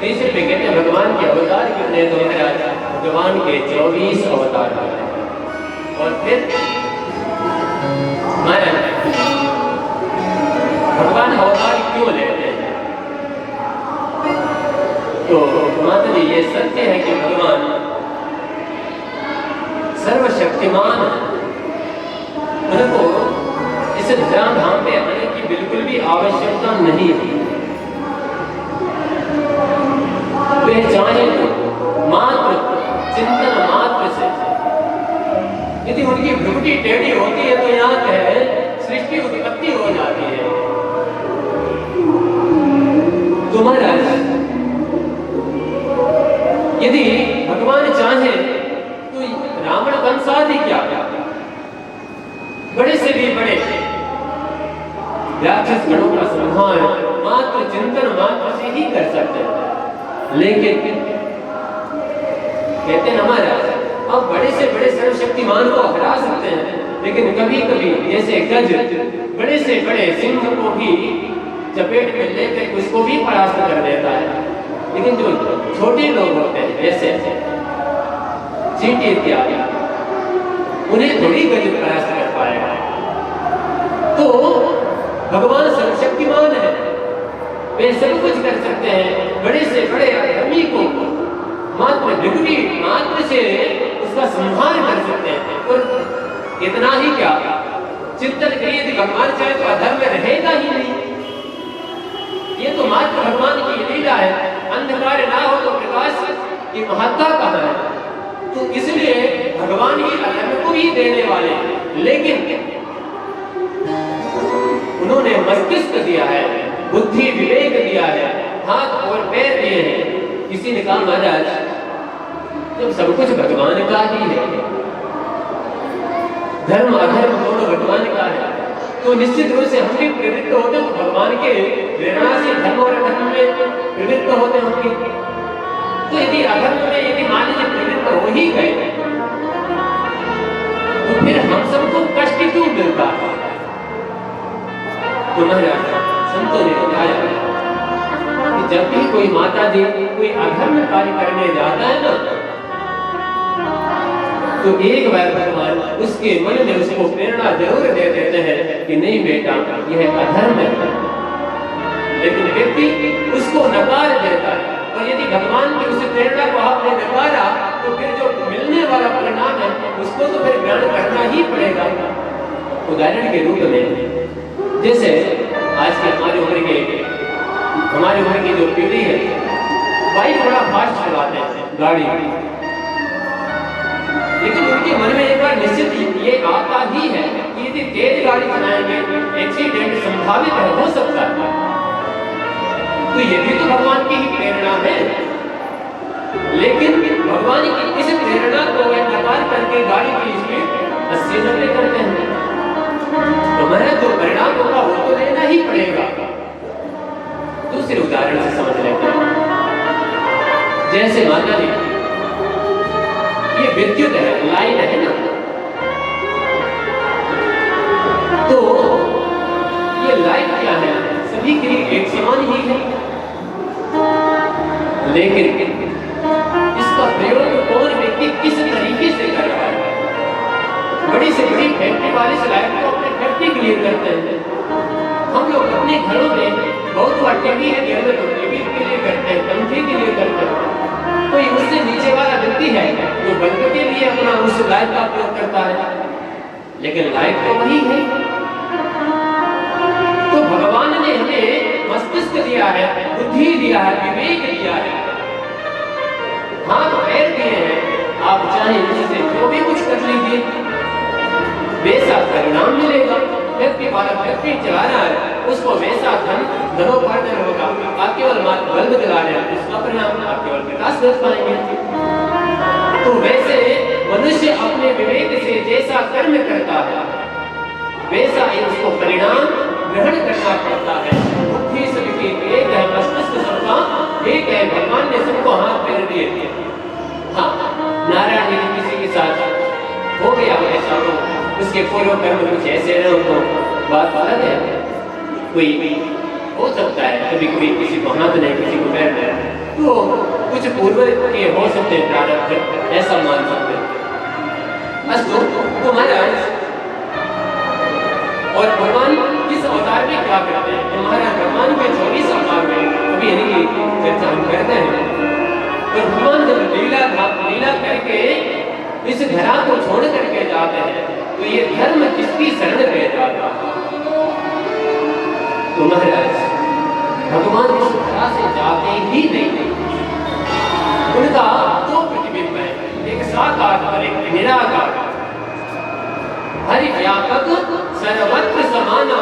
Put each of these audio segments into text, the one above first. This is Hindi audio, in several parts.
तीसरे पे कहते हैं भगवान के अवतार कितने, तो महाराज भगवान के 24 अवतार हैं। और फिर भगवान अवतार क्यों लेते हैं, तो माता जी ये सत्य है कि भगवान सर्वशक्तिमान है, उनको इस धर्म धाम पे आने की बिल्कुल भी आवश्यकता नहीं थी। वे चाहे तो मात्र चिंतन मात्र से, यदि उनकी भ्रुकुटी टेढ़ी होती है तो यहाँ है सृष्टि उत्पत्ति हो जाती है। तो महाराज यदि भगवान चाहे तो रावण वंशादि क्या बड़े से भी बड़े राक्षस गणों का संहार मात्र चिंतन मात्र से ही कर सकते हैं। लेकिन कहते हैं महाराज अब बड़े से बड़े सर्वशक्तिमान को हरा सकते हैं, लेकिन कभी कभी जैसे गज बड़े से बड़े सिंह को भी चपेट में लेकर उसको भी परास्त कर देता है। लेकिन जो छोटे लोग होते हैं जैसे चींटी इत्यादि, उन्हें थोड़ी गज परास्त कर पाएगा। तो भगवान सर्वशक्तिमान है, वे सब कुछ कर सकते हैं। बड़े से बड़े अधर्मी को मात्र भ्रुकुटी मात्र से उसका संहार कर सकते हैं। और इतना ही क्या, चिंतन करिए यदि भगवान चाहे तो अधर्म रहेगा ही नहीं। ये तो मात्र भगवान की लीला है। अंधकार ना हो तो प्रकाश की महत्ता कहाँ है। तो इसलिए भगवान ही अधर्म को ही देने वाले हैं, लेकिन उन्होंने मस्तिष्क दिया है, बुद्धि विवेक दिया है, हाथ और पैर दिए हैं। किसी ने कहा महाराज जब सब कुछ भगवान का ही है, धर्म अधर्म दोनों भगवान का है, तो निश्चित रूप से हम भी प्रवृत्त होते हैं भगवान के प्रेरणा से धर्म और अधर्म में प्रवृत्त होते होंगे। तो यदि अधर्म में यदि मान लीजिए प्रवृत्त हो ही गए तो फिर हम सबको कष्ट क्यों मिलता है। तो महाराज संतों ने बताया कि जब भी कोई माता जी कोई अधर्म कार्य करने जाता है ना, तो एक बार भगवान उसके मन में उसको प्रेरणा जरूर दे देते हैं कि नहीं बेटा यह अधर्म है, लेकिन व्यक्ति उसको नकार देता है। और यदि भगवान की उस प्रेरणा को आपने नकारा तो फिर जो मिलने वाला परिणाम है उसको तो फिर ग्रहण करना ही पड़ेगा। उदाहरण के रूप में जैसे आज की हमारी उम्र की जो पीढ़ी है, बाइक बड़ा फास्ट चलाते हैं गाड़ी, लेकिन उनके मन में एक बार निश्चित ये आता ही है कि यदि तेज गाड़ी चलाएंगे एक्सीडेंट संभावित हो सकता है। तो ये भी तो भगवान की ही प्रेरणा है, लेकिन भगवान की इस प्रेरणा को वे नकार करके गाड़ी की स्पीड 80-90 करते हैं। तो हमारा जो परिणाम होगा वो तो लेना ही पड़ेगा। दूसरे उदाहरण से समझ लेते हैं। जैसे माता जी ये विद्युत है, लाइन है ना, तो ये लाइन क्या है, सभी के लिए एक समान ही है, लेकिन इसका प्रयोग कौन व्यक्ति किस तरीके से कर रहा है। बड़ी से बड़ी फैक्ट्री वाले इस लाइट को अपने फैक्ट्री के लिए करते हैं। हम लोग अपने घरों में बहुत बार टीवी है, तो टीवी के लिए करते हैं, पंखे के लिए करते हैं। कोई उससे नीचे वाला व्यक्ति है जो बल्ब के लिए अपना उस लाइट का उपयोग करता है, लेकिन लाइट तो वही है। तो भगवान ने हमें मस्तिष्क दिया है, बुद्धि दिया है, विवेक दिया है, हाथ पैर दिए हैं। आप चाहे इससे जो भी कुछ कर लीजिए, वैसा परिणाम मिलेगा। व्यक्ति वाला फैक्ट्री चला रहा है, उसको वैसा धनोपार्जन होगा। आप केवल मात्र बल्ब जला रहे हैं, उसका परिणाम आप केवल प्रकाश देख पाएंगे। तो वैसे मनुष्य अपने विवेक से जैसा कर्म करता है वैसा ही उसको परिणाम ग्रहण करना पड़ता है। बुद्धि सबकी एक है, मस्तिष्क सबका एक है। भगवान ने सबको हाथ पैर दिए थे। हाँ, नारायण यदि किसी के साथ हो गया ऐसा तो उसके पूर्व कर्म कुछ ऐसे रहे तो बात अलग है। कोई हो सकता है कभी कोई किसी को हाथ नहीं, किसी को पैर नहीं, तो कुछ पूर्व के हो सकते हैं प्रारब्ध, ऐसा मान सकते हैं। अस्तु, तो महाराज और भगवान किस अवतार में क्या करते हैं? तो महाराज भगवान के 24 अवतार में अभी इन्हीं की चर्चा हम करते हैं। और भगवान जब लीला करके इस धरा को छोड़ करके जाते हैं तो ये धर्म किसकी शरण में जाता है? तो महाराज भगवान इस धरा से जाते ही नहीं। उनका दो प्रतिबिंब है, एक साकार और एक निराकार। हरि व्यापक सर्वत्र समाना।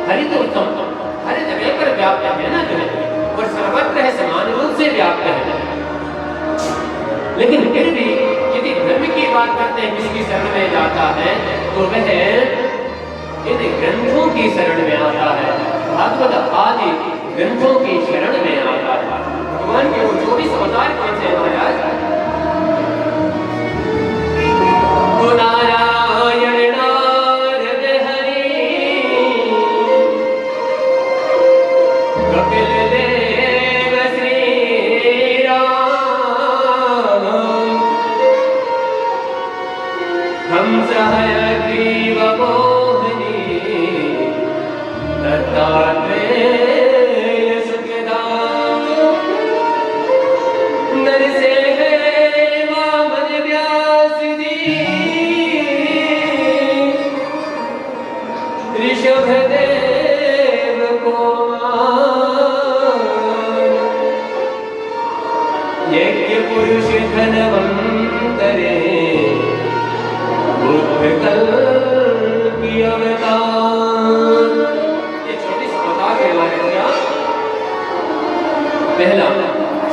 हरि तो हर जगह पर व्याप्त है ना जो है, और सर्वत्र है, समान रूप से व्याप्त है। लेकिन फिर भी यदि धर्म की बात करते हैं किसकी शरण में जाता है तो वह इन ग्रंथों की शरण में आता है, भागवत आदि ग्रंथों की शरण में आता है। भगवान के वो 24 अवतार कौन से महाराज? तो नारायण नारद हरि कपिल देव श्री राम हंस हयग्रीव मोहिनी दत्तात्रेय सुखदाम नरसिंह वामन व्यास जी ऋषभदेव कुमार यज्ञ पुरुष धनवंतरे बुद्ध कल्कि अवतार। ये 24 अवतार के बारे में क्या? पहला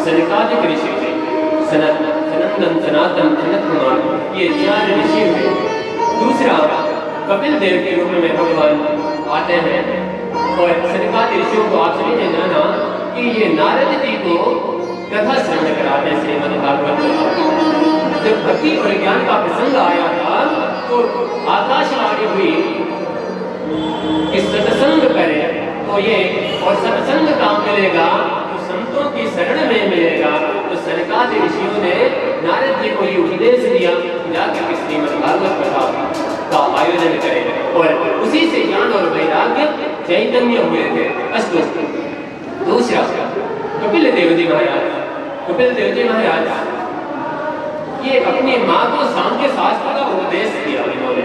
सनकादिक ऋषि थे, सनंदन सनातन सनत कुमार, ये 4 ऋषि थे। दूसरा कपिल देव के रूप में भगवान आते हैं और सनकादिक ऋषियों को आप सभी ने जाना कि ये नारद जी को कथा श्रवण कराते हैं श्रीमद् भागवत। जब भक्ति और ज्ञान का प्रसंग आया था तो आकाशवाणी हुई कि सत्संग करें तो ये, और सत्संग काम मिलेगा तो संतों की शरण में मिलेगा। तो सनकादिक ऋषियों ने नारद जी को ये उपदेश दिया जाकर श्रीमद् भागवत कथा का आयोजन करें, और उसी से ज्ञान और वैराग्य चैतन्य हुए थे। अस्तु, दूसरा कपिल देव जी महाराज। कपिल देव जी महाराज ये अपनी माँ को सांख्य शास्त्र का उपदेश दिया इन्होंने।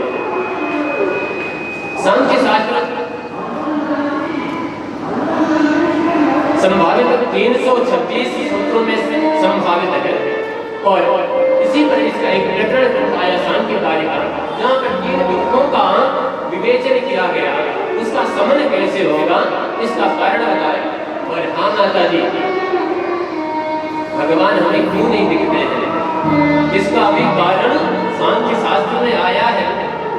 सांख्य शास्त्र संभावित 326 सूत्रों में संभावित है, और इसी पर इसका एक प्रकरण ग्रंथ आया सांख्य कार्य का, जहाँ पर 3 दुखों का विवेचन किया गया, उसका समन कैसे होगा इसका कारण बताया। और हाँ माता जी, भगवान हमें क्यों नहीं दिखते हैं इसका अभी कारण सांख्य शास्त्र में आया है,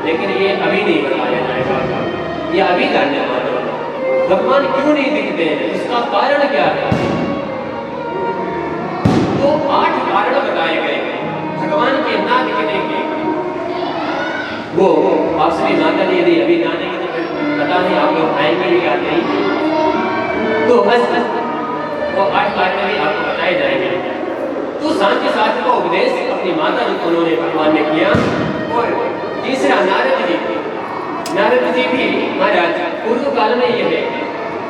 लेकिन ये अभी नहीं बताया जाएगा, ये अभी जानने वाले। भगवान क्यों नहीं दिखते हैं, इसका कारण क्या है? तो 8 कारण बताए गए भगवान के ना दिखने के। वो आप सभी माता जी यदि अभी जानेंगे तो फिर पता नहीं आप लोग आएंगे या नहीं। तो बस वो 8 कारण भी आपको बताए जाएंगे। तो सांख्य शास्त्र का उपदेश अपनी माता जी को उन्होंने भगवान ने किया। और तीसरा नारद जी भी महाराज पूर्व काल में यह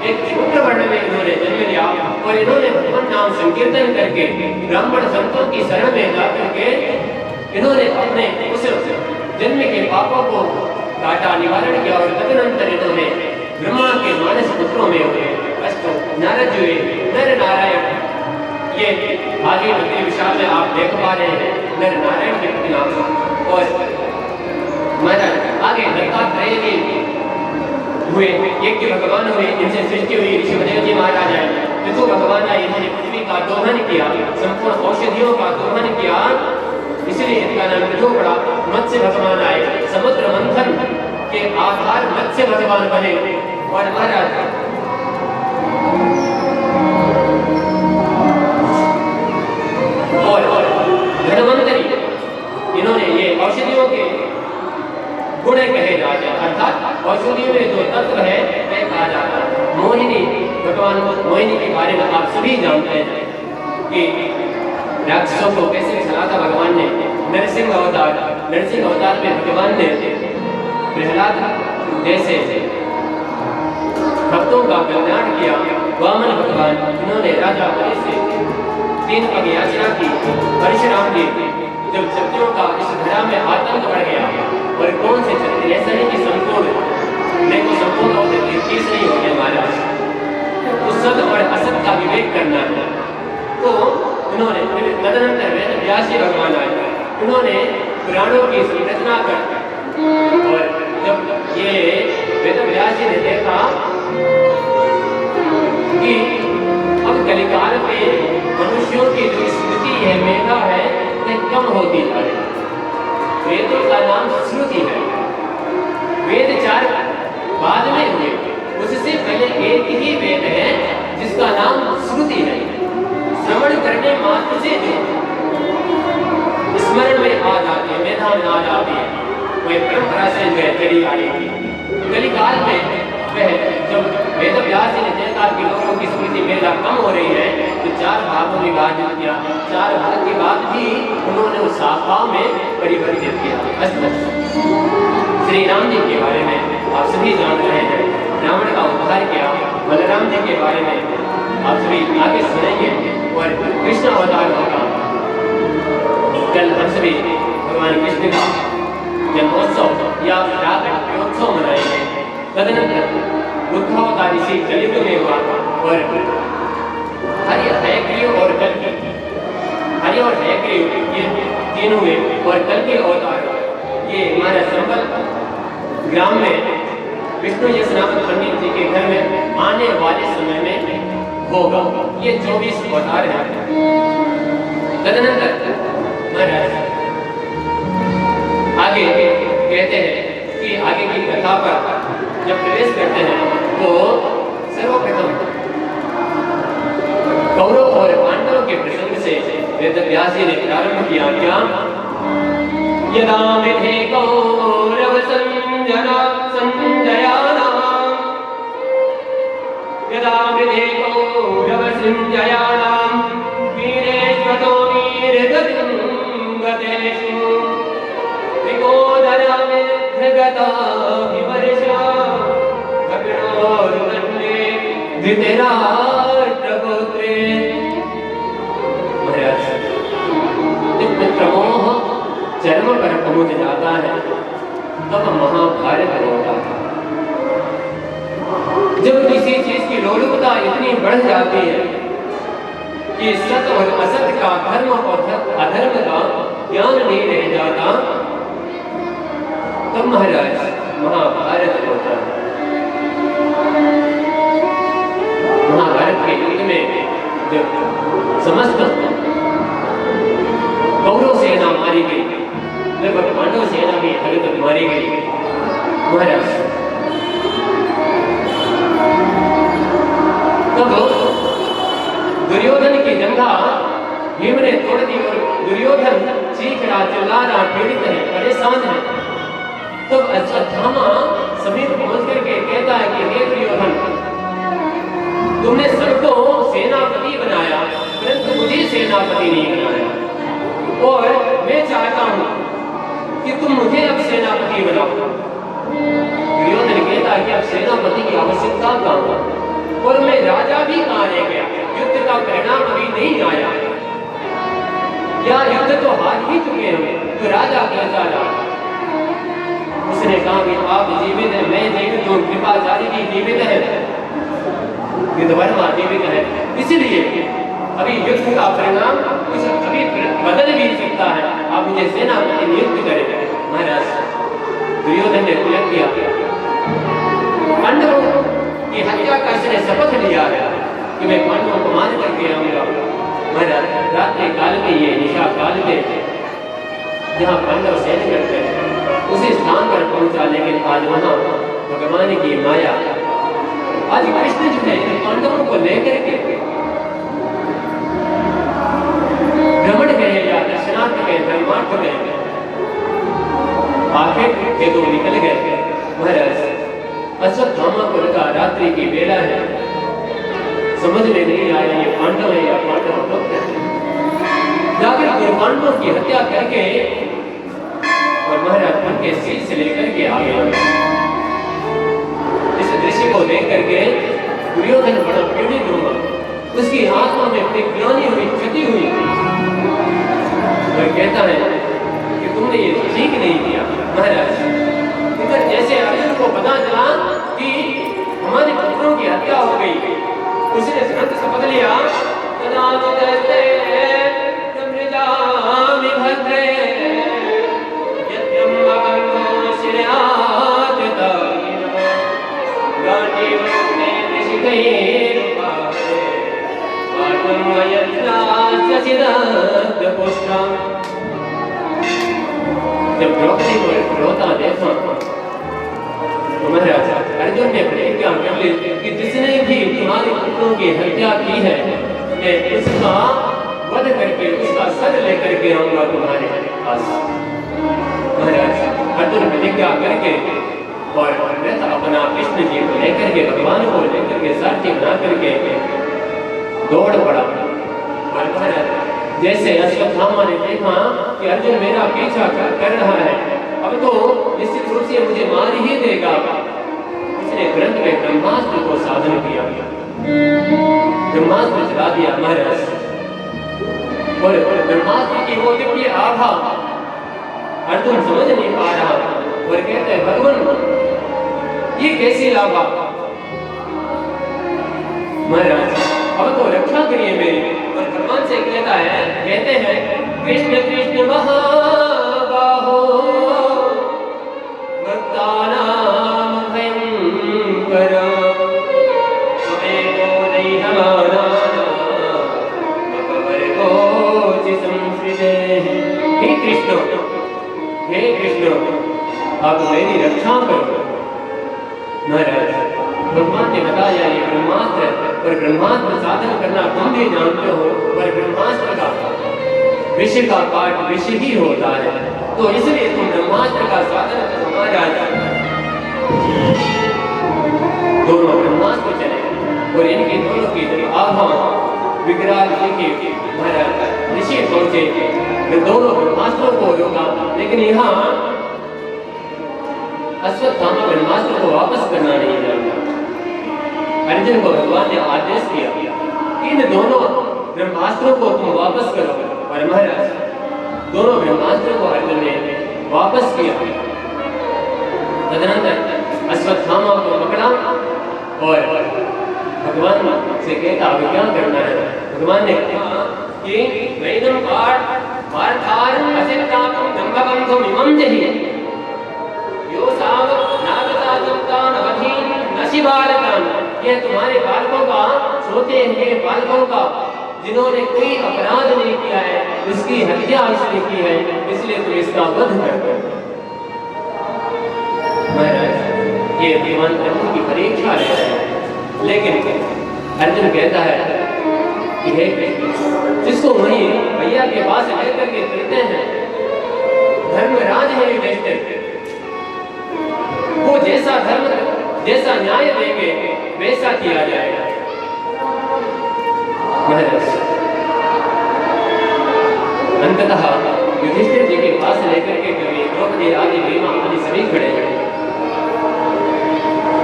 एक शूद्र वर्ण में इन्होंने जन्म लिया, और इन्होंने भगवान नाम संकीर्तन करके ब्राह्मण संतों की शरण में जाकर के इन्होंने अपने उस जन्म के पापों को काटा, निवारण किया, और तदनंतर इन्होंने ब्रह्मा के मानस पुत्रों में हुए। अस्तु, नारद जी नर नारायण, ये आगे मंदिर विशाल में आप देख पा रहे हैं नर नारायण के प्रतिमा। और महाराज आगे दत्तात्रेय जी हुए, यज्ञ भगवान हुए, इनसे सृष्टि हुई। ऋषभदेव जी महाराज आए, ऋतु भगवान आए, इन्होंने पृथ्वी का दोहन किया, संपूर्ण औषधियों का दोहन किया, इसलिए इनका नाम ऋतु पड़ा। मत्स्य भगवान आए, समुद्र मंथन के आधार मत्स्य भगवान बने। और महाराज और धनवंतरी, इन्होंने ये औषधियों के गुण कहे जाते हैं, अर्थात औषधियों में जो तत्व है वह कहा जाता है। मोहिनी, भगवान मोहिनी के बारे में आप सभी जानते हैं। कि राक्षसों को कैसे चला था भगवान ने। नरसिंह अवतार में भगवान ने प्रहलाद जैसे भक्तों का कल्याण किया। वामन भगवान, इन्होंने राजा बलि से 3 पग याचना की। परशुराम जी, जब क्षत्रियों का इस धरा में आतंक बढ़ गया और कौन से क्षत्रिय, ऐसा नहीं कि संपूर्ण, देखो संपूर्ण होते 21 नहीं होते महाराज, तो सद और असत का विवेक करना है। तो उन्होंने तदनंतर वेद व्यास जी भगवान आए, उन्होंने पुराणों की रचना कर, और जब ये वेद व्यास जी ने देखा कि अब कलिकाल में मनुष्यों की जो स्मृति है, मेधा है, वह कम होती जा रही है। वेदों का नाम श्रुति है, वेद 4 बाद में हुए, उससे पहले एक ही वेद है जिसका नाम श्रुति है। श्रवण करने मात्र से जो स्मरण में आ जाती है, मेधा में आ जाती है, वह परंपरा से जो है चली आ रही है। कलिकाल में वह जब वेद व्यास जी ने देखा कि लोगों की स्मृति मेधा कम हो रही है, तो 4 भागों में विभाजित किया। 4 भाग के बाद भी उन्होंने उस शाखा में परिवर्तित किया। श्री राम जी के बारे में आप सभी जान रहे हैं, रावण का उद्धार किया। बलराम जी के बारे में आप सभी आगे सुनेंगे, और कृष्ण अवतार होगा। कल हम सभी भगवान कृष्ण का जन्मोत्सव या रात्रोत्सव मनाएंगे। तदनंतर बुद्धावतार इसी कलयुग में हुआ, और हयग्रीव और कल्कि, हरि और हयग्रीव ये 3 हुए, और कल्कि अवतार ये हमारे संबल ग्राम में विष्णु यश नामक पंडित जी के घर में आने वाले समय में होगा। ये 24 अवतार हैं। तदनंतर महाराज आगे कहते हैं कि आगे की कथा पर जब प्रवेश करते हैं तो सर्वप्रथम कौरव और पांडवों के प्रसंग से वेद व्यास जी ने प्रारंभ किया। क्या? यदा विधे कौरव संजयानां, यदा विधे कौरव संजयानां वीरेष्वतो वीरगतिं गतेषु विकोदरा विधृगता विवर्षा भग्नोर्दण्डे धृतराष्ट्रपुत्रे। जब प्रमोह चरम पर पहुंच जाता है तब महाभारत होता है। जब किसी चीज की लोलुपता इतनी बढ़ जाती है कि सत और असत का, धर्म और अधर्म का ज्ञान नहीं रह जाता, तब महाराज महाभारत होता है। महाभारत के युद्ध में जब समस्त कौरव सेना मारी गई, लगभग पांडव सेना भी अभी तक मारी गई। महाराज तब दुर्योधन की जंघा भीम ने तोड़ दी, और दुर्योधन चीख रहा, चिल्ला रहा, पीड़ित है, परेशान है। तब अश्वत्थामा समीप पहुंच करके कहता है कि हे दुर्योधन, तुमने सबको सेनापति बनाया, परंतु मुझे सेनापति नहीं बनाया, और मैं चाहता हूं कि तुम मुझे अब सेनापति बनाओ। दुर्योधन कहता है कि अब सेनापति की आवश्यकता कहां, और मैं राजा भी कहां रह गया, युद्ध का परिणाम अभी नहीं आया, या युद्ध तो हार ही चुके हैं, तो राजा कैसा रहा? उसने कहा कि आप जीवित हैं, मैं जीवित हूं, कृपाचार्य जी जीवित है, विधवर्मा जीवित है, इसलिए अभी युद्ध का परिणाम कुछ अभी बदल भी सकता है, आप मुझे सेनापति नियुक्त करें। महाराज दुर्योधन ने तिलक किया, पांडवों की हत्या का इसने शपथ लिया है कि मैं पांडवों को मार करके आऊंगा। महाराज रात्रि काल में, ये निशा काल में जहाँ पांडव सैन्य करते हैं उसी स्थान पर पहुंचा, लेकिन आज वहां भगवान की माया, आज कृष्ण जो है पांडवों को लेकर के भ्रमण गए या दर्शनार्थ गए, धर्मार्थ गए, आखिर के दो निकल गए। महाराज अश्वत्थामा को लगा रात्रि की बेला है, समझ में नहीं आया ये पांडव है या पांडव भक्त है। जाकर पांडवों की हत्या करके और महाराज उनके सिर से लेकर के आ गए। इस दृश्य को देख करके दुर्योधन बड़ा पीड़ित हुआ, उसकी आत्मा में अपनी ग्लानि हुई, क्षति हुई और कहता है कि तुमने ये ठीक नहीं किया महाराज। इधर जैसे अर्जुन को पता चला कि हमारे पुत्रों की हत्या हो गई, उसने तुरंत शपथ लिया जब द्रौपदी को रोता देखा तो महाराज अर्जुन ने प्रतिज्ञा कर ली कि जिसने भी तुम्हारे पुत्रों की हत्या की है मैं उसका वध करके उसका सर लेकर के आऊंगा तुम्हारे पास। महाराज अर्जुन प्रतिज्ञा करके और रथ अपना कृष्ण जी को लेकर के भगवान को लेकर के सारथी बना करके दौड़ पड़ा। और महाराज जैसे अश्वत्थामा ने देखा कि अर्जुन मेरा पीछा कर रहा है, अब तो निश्चित रूप से मुझे मार ही देगा, उसने तुरंत में ब्रह्मास्त्र को साधन किया, ब्रह्मास्त्र चला दिया महाराज। और ब्रह्मास्त्र की वो दिव्य आभा अर्जुन समझ नहीं पा रहा और कहते हैं भगवान ये कैसी आभा महाराज, अब तो रक्षा करिए मेरी। और भगवान से कहता है, कहते हैं कृष्ण कृष्ण महाबाहो भक्तानां भयंकर त्वमेको दैहमानानां भगवतो संसृते। हे कृष्ण आप मेरी रक्षा करो महाराज। भगवान ने बताया ये ब्रह्मास्त्र और ब्रह्मास्त्र साधन करना तुम भी जानते हो, पर ब्रह्मास्त्र का विषय का पाठ विषय ही होता है, तो इसलिए तुम ब्रह्मास्त्र का साधन करो महाराज। दोनों ब्रह्मास्त्र चले और इनके दोनों की जब आभा विकराल जी के महाराज ऋषि पहुंचे वे दोनों ब्रह्मास्त्रों को रोका, लेकिन यहाँ अश्वत्थामा ब्रह्मास्त्र को वापस करना नहीं जानता। अर्जुन को भगवान ने आदेश दिया इन दोनों ब्रह्मास्त्रों को तुम वापस करो, और महाराज दोनों ब्रह्मास्त्रों को अर्जुन ने वापस किया। तदनंतर अश्वत्थामा को पकड़ा और भगवान से कहता अब क्या करना है। भगवान ने कहा कि वैदम पार्थार असिद्धातम दंभबंधम इमं जहि यो साव नागतादुक्तान अवधीन नशिबालकान। यह तुम्हारे बालकों का, सोते हुए बालकों का जिन्होंने कोई अपराध नहीं किया है उसकी हत्या इसने की है, इसलिए तुम इसका वध कर दो। महाराज ये भगवान अर्जुन की परीक्षा ले रहे हैं, लेकिन अर्जुन कहता है कि हे कृष्ण जिसको वहीं भैया के पास लेकर के फिरते हैं धर्मराज है युधिष्ठिर, वो जैसा धर्म जैसा न्याय देंगे वैसा किया जाएगा। अंततः युधिष्ठिर जी के पास लेकर के द्रौपदी आदि भीमा आदि सभी खड़े हैं।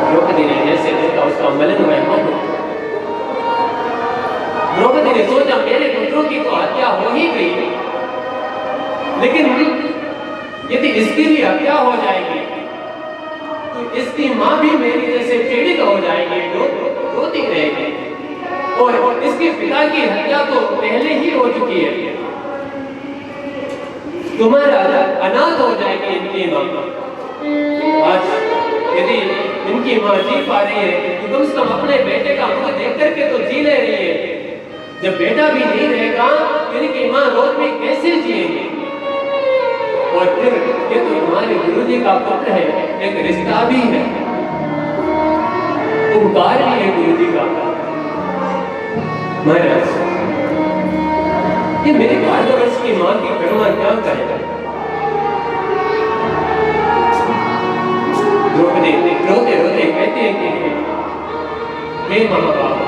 द्रौपदी ने जैसे देखा उसका मलिन हुआ मन। द्रौपदी ने सोचा मेरे पुत्रों की तो हत्या हो ही गई, लेकिन यदि इसकी भी हत्या हो जाएगी तो इसकी मां भी मेरी जैसे पीड़ित हो जाएगी, रोती रहेगी, और इसके पिता की हत्या तो पहले ही हो चुकी है, तुम्हारा अनाथ हो जाएगी इनकी मां। आज यदि इनकी मां जी पा रही है तो कम से कम अपने बेटे का मुख देख करके तो जी ले रही है। जब बेटा भी नहीं रहेगा तो इनकी मां रोज में कैसे जिएगी। और फिर ये तो तुम्हारे गुरुजी का पुत्र है, एक रिश्ता भी है, उपकार भी है गुरुजी का। महाराज ये मेरे 12 वर्ष की मां की करुणा क्या करेगा। द्रौपदी रोते रोते कहते हैं कि हे महाबाबा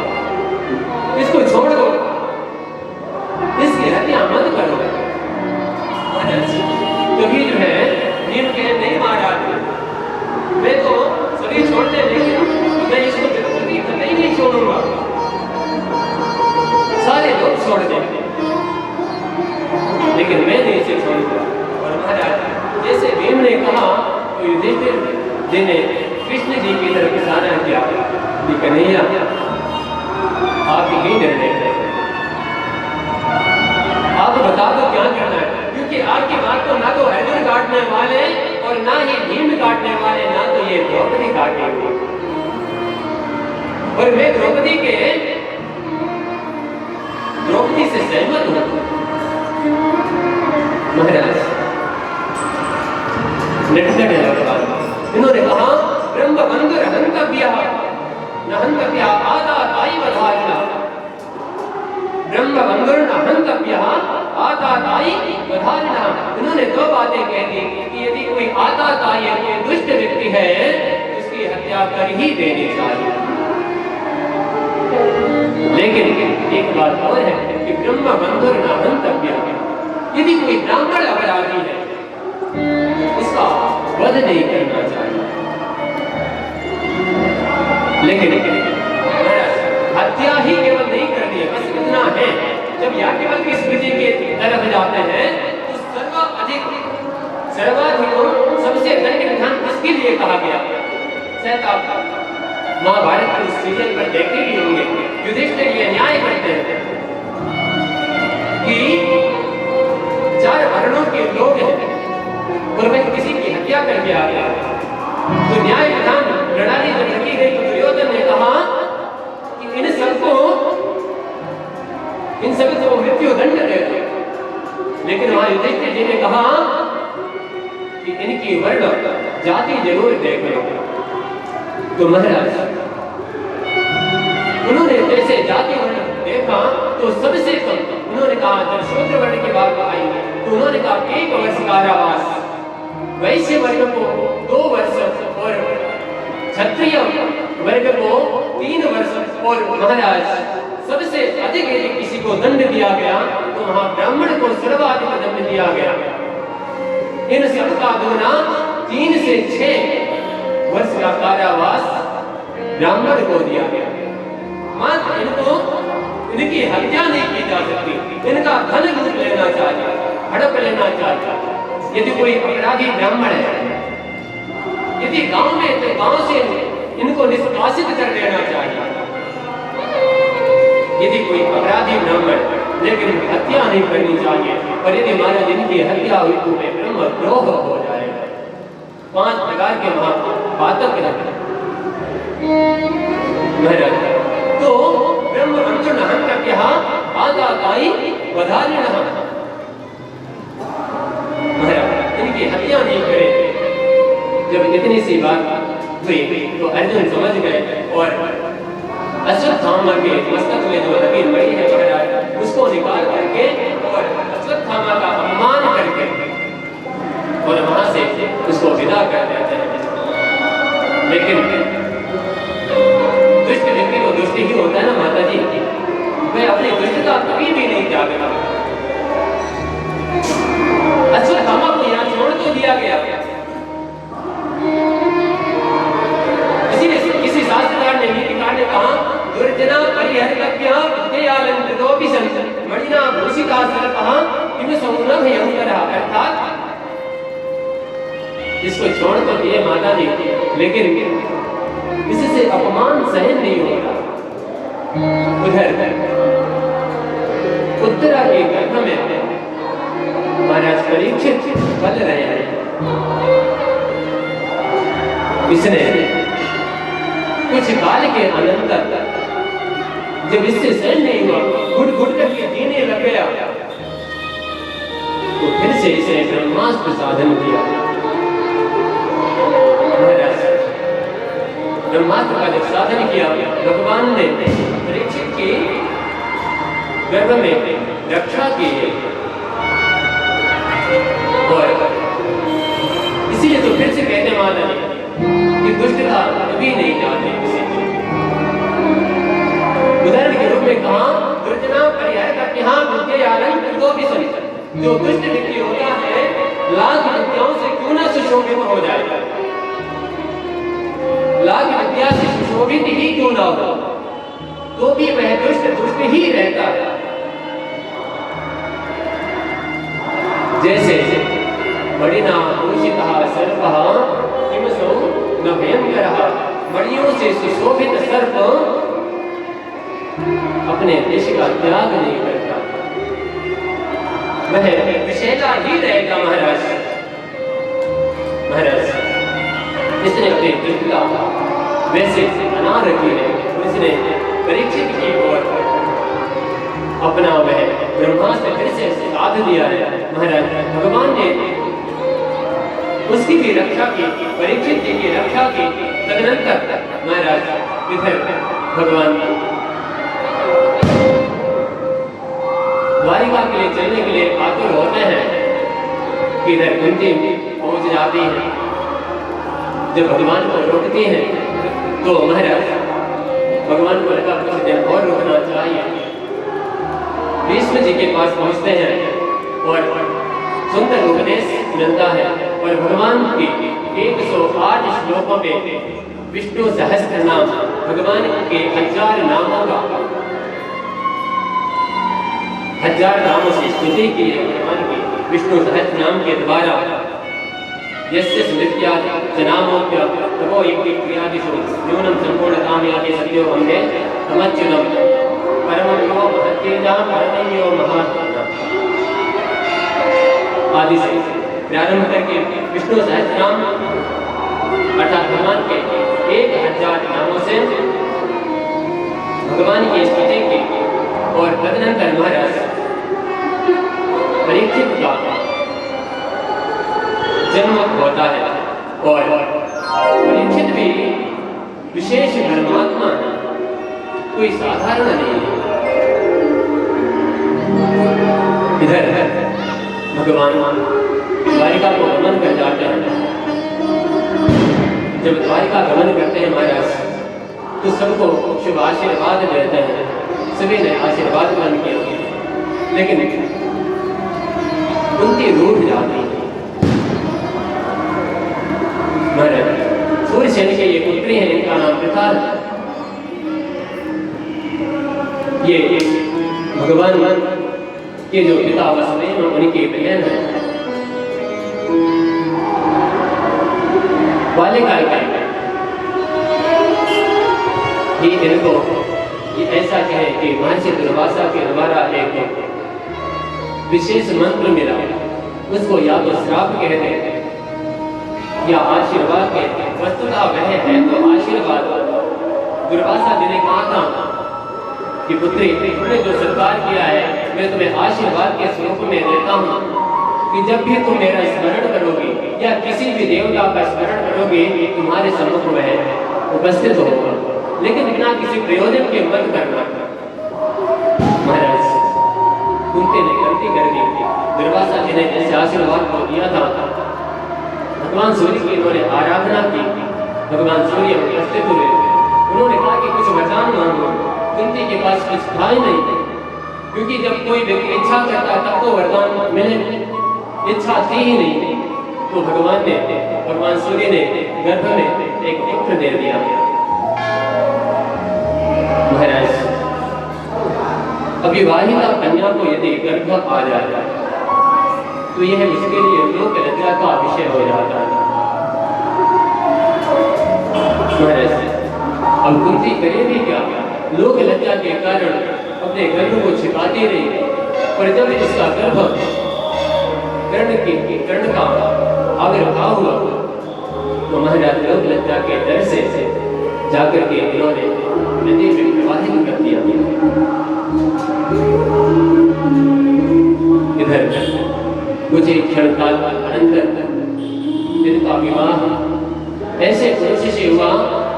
निर्णय करें। आप बता दो क्या करना है, क्योंकि आपकी बात को ना तो अर्जुन काटने वाले और ना ही भीम काटने वाले, ना तो ये द्रौपदी काटेंगे। और मैं द्रौपदी से सहमत हूं। महाराज इन्होंने कहा ब्रह्म बंधुर हंतव्य न हंतव्य आदा ताई वधारिणा, ब्रह्म बंधुर न हंतव्य आदा ताई वधारिणा। इन्होंने दो बातें कह दी कि यदि कोई आदा ताई है, कोई दुष्ट व्यक्ति है, उसकी हत्या कर ही देनी चाहिए। लेकिन एक बात और है कि ब्रह्म बंधुर न हंतव्य, यदि कोई ब्राह्मण अपराधी है उसका वध नहीं करना चाहिए। लेकिन हत्या ही केवल नहीं करनी है, बस इतना है। जब याज्ञवल्क्य की स्मृति के तरफ जाते हैं तो सर्वाधिक सबसे दंड विधान किसके लिए कहा गया? शायद आप महाभारत के उस सीजन पर देखते भी होंगे, युधिष्ठिर ये न्याय करते हैं कि 4 वर्णों के लोग हैं और वह किसी की हत्या करके आ गया, तो न्याय विधान प्रणाली जब रखी गई तो दुर्योधन ने कहा कि इन सभी को मृत्यु दंड दे दो। लेकिन वहां युधिष्ठिर जी ने कहा कि इनकी वर्ण जाति जरूर देख लो। तो महाराज उन्होंने जैसे जाति वर्ण देखा तो सबसे कम उन्होंने कहा, जब शूद्र वर्ण की बात आई तो उन्होंने कहा 1 वर्ष कारावास, वैश्य वर्ग को 2 वर्ष और क्षत्रिय वर्ग को 3 वर्ष। और महाराज सबसे अधिक यदि किसी को दंड दिया गया तो वहां ब्राह्मण को सर्वाधिक दंड दिया गया। इन सबका दोना 3 से 6 वर्ष का कारावास ब्राह्मण को दिया गया। मात्र इनकी हत्या नहीं की जा सकती, इनका धन लूट लेना चाहिए, हड़प लेना चाहिए। यदि कोई अपराधी ब्राह्मण है, यदि गांव में तो गांव से इनको निष्कासित कर देना चाहिए। यदि कोई अपराधी ब्राह्मण, लेकिन हत्या नहीं करनी चाहिए। और यदि महाराज इनकी हत्या हुई तो ब्रह्म द्रोह हो जाएगा। 5 प्रकार के महापातक रहते तो ब्रह्म बंधुर न हंतव्य आदा ताई वधारिणः, इनकी हत्या नहीं करे। जब इतनी सी बात हुई तो अर्जुन समझ गए और अश्वत्थामा के मस्तक में जो लकीर पड़ी है महाराज उसको निकाल करके और अश्वत्थामा का अपमान करके और वहां से उसको विदा कर देते हैं। लेकिन दुष्ट व्यक्ति को दुष्ट ही होता है ना माता जी, वह अपनी दुष्टता कभी भी नहीं त्यागता। अश्वत्थामा को यहाँ छोड़ तो दिया गया, इसीलिए किसी शास्त्रकार ने नीतिकार ने कहा दुर्जना परिहर्तव्य विद्यालंकृतोपि सन् मणिना भूषिता सर्पः किम सौनभयंकरः, अर्थात इसको छोड़ तो दिए माता जी, लेकिन इससे अपमान सहन नहीं होता। उधर उत्तरा के गर्भ में महाराज परीक्षित पल रहे हैं। इसने कुछ काल के अनंतर जब इससे सहन नहीं हुआ, घुट घुट करके जीने लग गया, तो फिर से इसे ब्रह्मास्त्र साधन किया। ब्रह्मास्त्र का जब साधन किया, भगवान ने परीक्षित की गर्भ में रक्षा की और इसीलिए तो फिर से कहते माता कि दुष्टता कभी नहीं जाती किसी की। उदाहरण के रूप में कहा दुर्जना परिहर्तव्य विद्यालंकृतोपि सन्, जो दुष्ट व्यक्ति होता है लाख विद्याओं से क्यों न सुशोभित हो जाए, लाख विद्या से सुशोभित ही क्यों ना हो, तो भी वह दुष्ट ही रहता है। जैसे मणिना भूषितः सर्पः किम सौनभयंकरः, मणियों से सुशोभित सर्प अपने देश का त्याग नहीं करता, वह विषैला ही रहेगा महाराज। महाराज, इसने अपनी दृढ़ता वैसे बना रखी है, उसने परीक्षित की ओर अपना वह ब्रह्मास्त्र फिर से साध दिया है। महाराज, भगवान ने उसकी भी रक्षा की, परीक्षित जी की रक्षा की। तदनंतर महाराज इधर भगवान द्वारिका के लिए चलने के लिए आतुर होते हैं कि इधर कुंती पहुंच जाती है। जब भगवान को रोकती हैं तो महाराज भगवान को लगा कुछ देर और रुकना चाहिए। भीष्म जी के पास पहुंचते हैं और सुंदर उपदेश मिलता है और भगवान की 108 श्लोकों में विष्णु सहस्त्र नाम, भगवान के 1000 नामों का 1000 नामों से स्तुति की है भगवान की। विष्णु सहस्त्र नाम के द्वारा यस्य स्मृत्या जनामोक्य तपो यज्ञ क्रियादिषु न्यूनं संपूर्णतां याति सत्यो वन्दे तमच्युतं परमं यो महत्तेजः परमं यो महात्मा आदि से प्रारंभ करके विष्णु सहस्त्र नाम अर्थात भगवान के 1000 नामों से भगवान की स्तुति की। और तदनंतर महाराज परीक्षित का जन्म होता है और परीक्षित भी विशेष धर्मात्मा है, कोई साधारण नहीं है। इधर भगवान द्वारिका को गमन कर जाते हैं। जब द्वारिका गमन करते हैं महाराज तो सबको शुभ आशीर्वाद देते हैं, सभी ने आशीर्वाद ग्रहण किया, लेकिन उनकी रूठ जाती है। महाराज सूर्यसेन के ये पुत्री हैं, इनका नाम प्रथा। ये भगवान के जो पिता वसुदेव उनकी बहन है। बालिका ही इनको ये ऐसा कहे कि महर्षि दुर्वासा के द्वारा एक विशेष मंत्र मिला, उसको या तो श्राप कहते हैं या आशीर्वाद कहते हैं। वस्तुतः वह है तो आशीर्वाद। दुर्वासा जी ने कहा था कि पुत्री, तुमने जो सत्कार किया है मैं तुम्हें आशीर्वाद के स्वरूप में देता हूँ कि जब भी तुम मेरा स्मरण करोगी या किसी भी देवता का स्मरण करोगी तुम्हारे सम्मुख में उपस्थित होगा, लेकिन बिना किसी प्रयोजन के मत करना। महाराज कुंती ने गलती कर दी थी। दुर्वासा जी ने जैसे आशीर्वाद को दिया था, भगवान सूर्य की इन्होंने आराधना की। भगवान सूर्य उपस्थित हुए, उन्होंने कहा कि कुछ वरदान मांगो। कुंती के पास कुछ था ही नहीं, क्योंकि जब कोई व्यक्ति इच्छा करता तब तो वरदान मिले, इच्छा थी ही नहीं। तो भगवान सूर्य ने गर्भ में एक पुत्र दे दिया। महाराज अविवाहिता कन्या को यदि गर्भ आ जाए तो यह उसके लिए लोक लज्जा का विषय हो जाता है। महाराज अब कुंती करे भी क्या, लोक लज्जा के कारण अपने गर्भ को छिपाती रही, पर जब इसका गर्भ कर्ण का आविर्भाव हुआ तो महाराज लोक लज्जा के डर से जाकर के इन्होंने नदी में प्रवाहित कर दिया। इधर कुछ ही क्षण काल अनंतर इनका विवाह ऐसे पुरुष से हुआ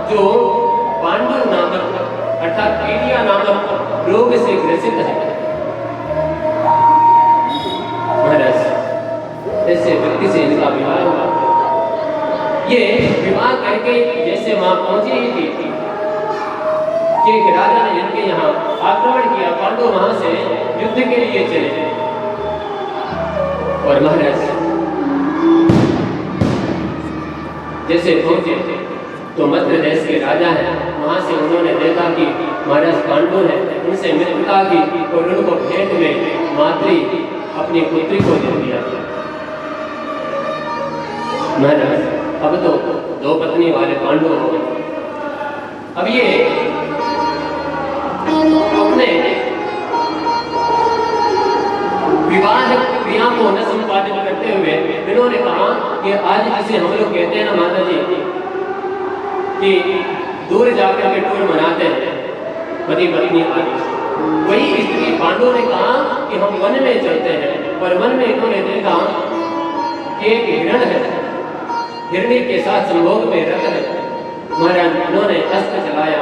जो पांडु नामक अर्थात पीलिया नामक रोग से ग्रसित है। महाराज ऐसे व्यक्ति से इनका विवाह हुआ। ये विवाह करके जैसे वहां पहुंची ही थी कि एक राजा ने इनके यहाँ आक्रमण किया, पांडव वहां से युद्ध के लिए चले। और महाराज जैसे पहुंचे तो मध्य देश के राजा हैं, वहां से उन्होंने देखा कि महाराज पांडु है, उनसे मित्रता की और उनको भेंट में मातृ अपनी पुत्री को दे दिया। महाराज अब तो दो पत्नी वाले पांडु हो गए। अब ये अपने विवाह क्रिया को न संपादित करते हुए इन्होंने कहा कि आज जिसे हम लोग कहते हैं ना माता जी कि दूर जाकर के टूर मनाते हैं पति पत्नी आदि, वही स्त्री पांडवों ने कहा कि हम वन में चलते हैं। और वन में इन्होंने देखा कि एक हिरण है, हिरणी के साथ संभोग में रत है। महाराज उन्होंने अस्त्र चलाया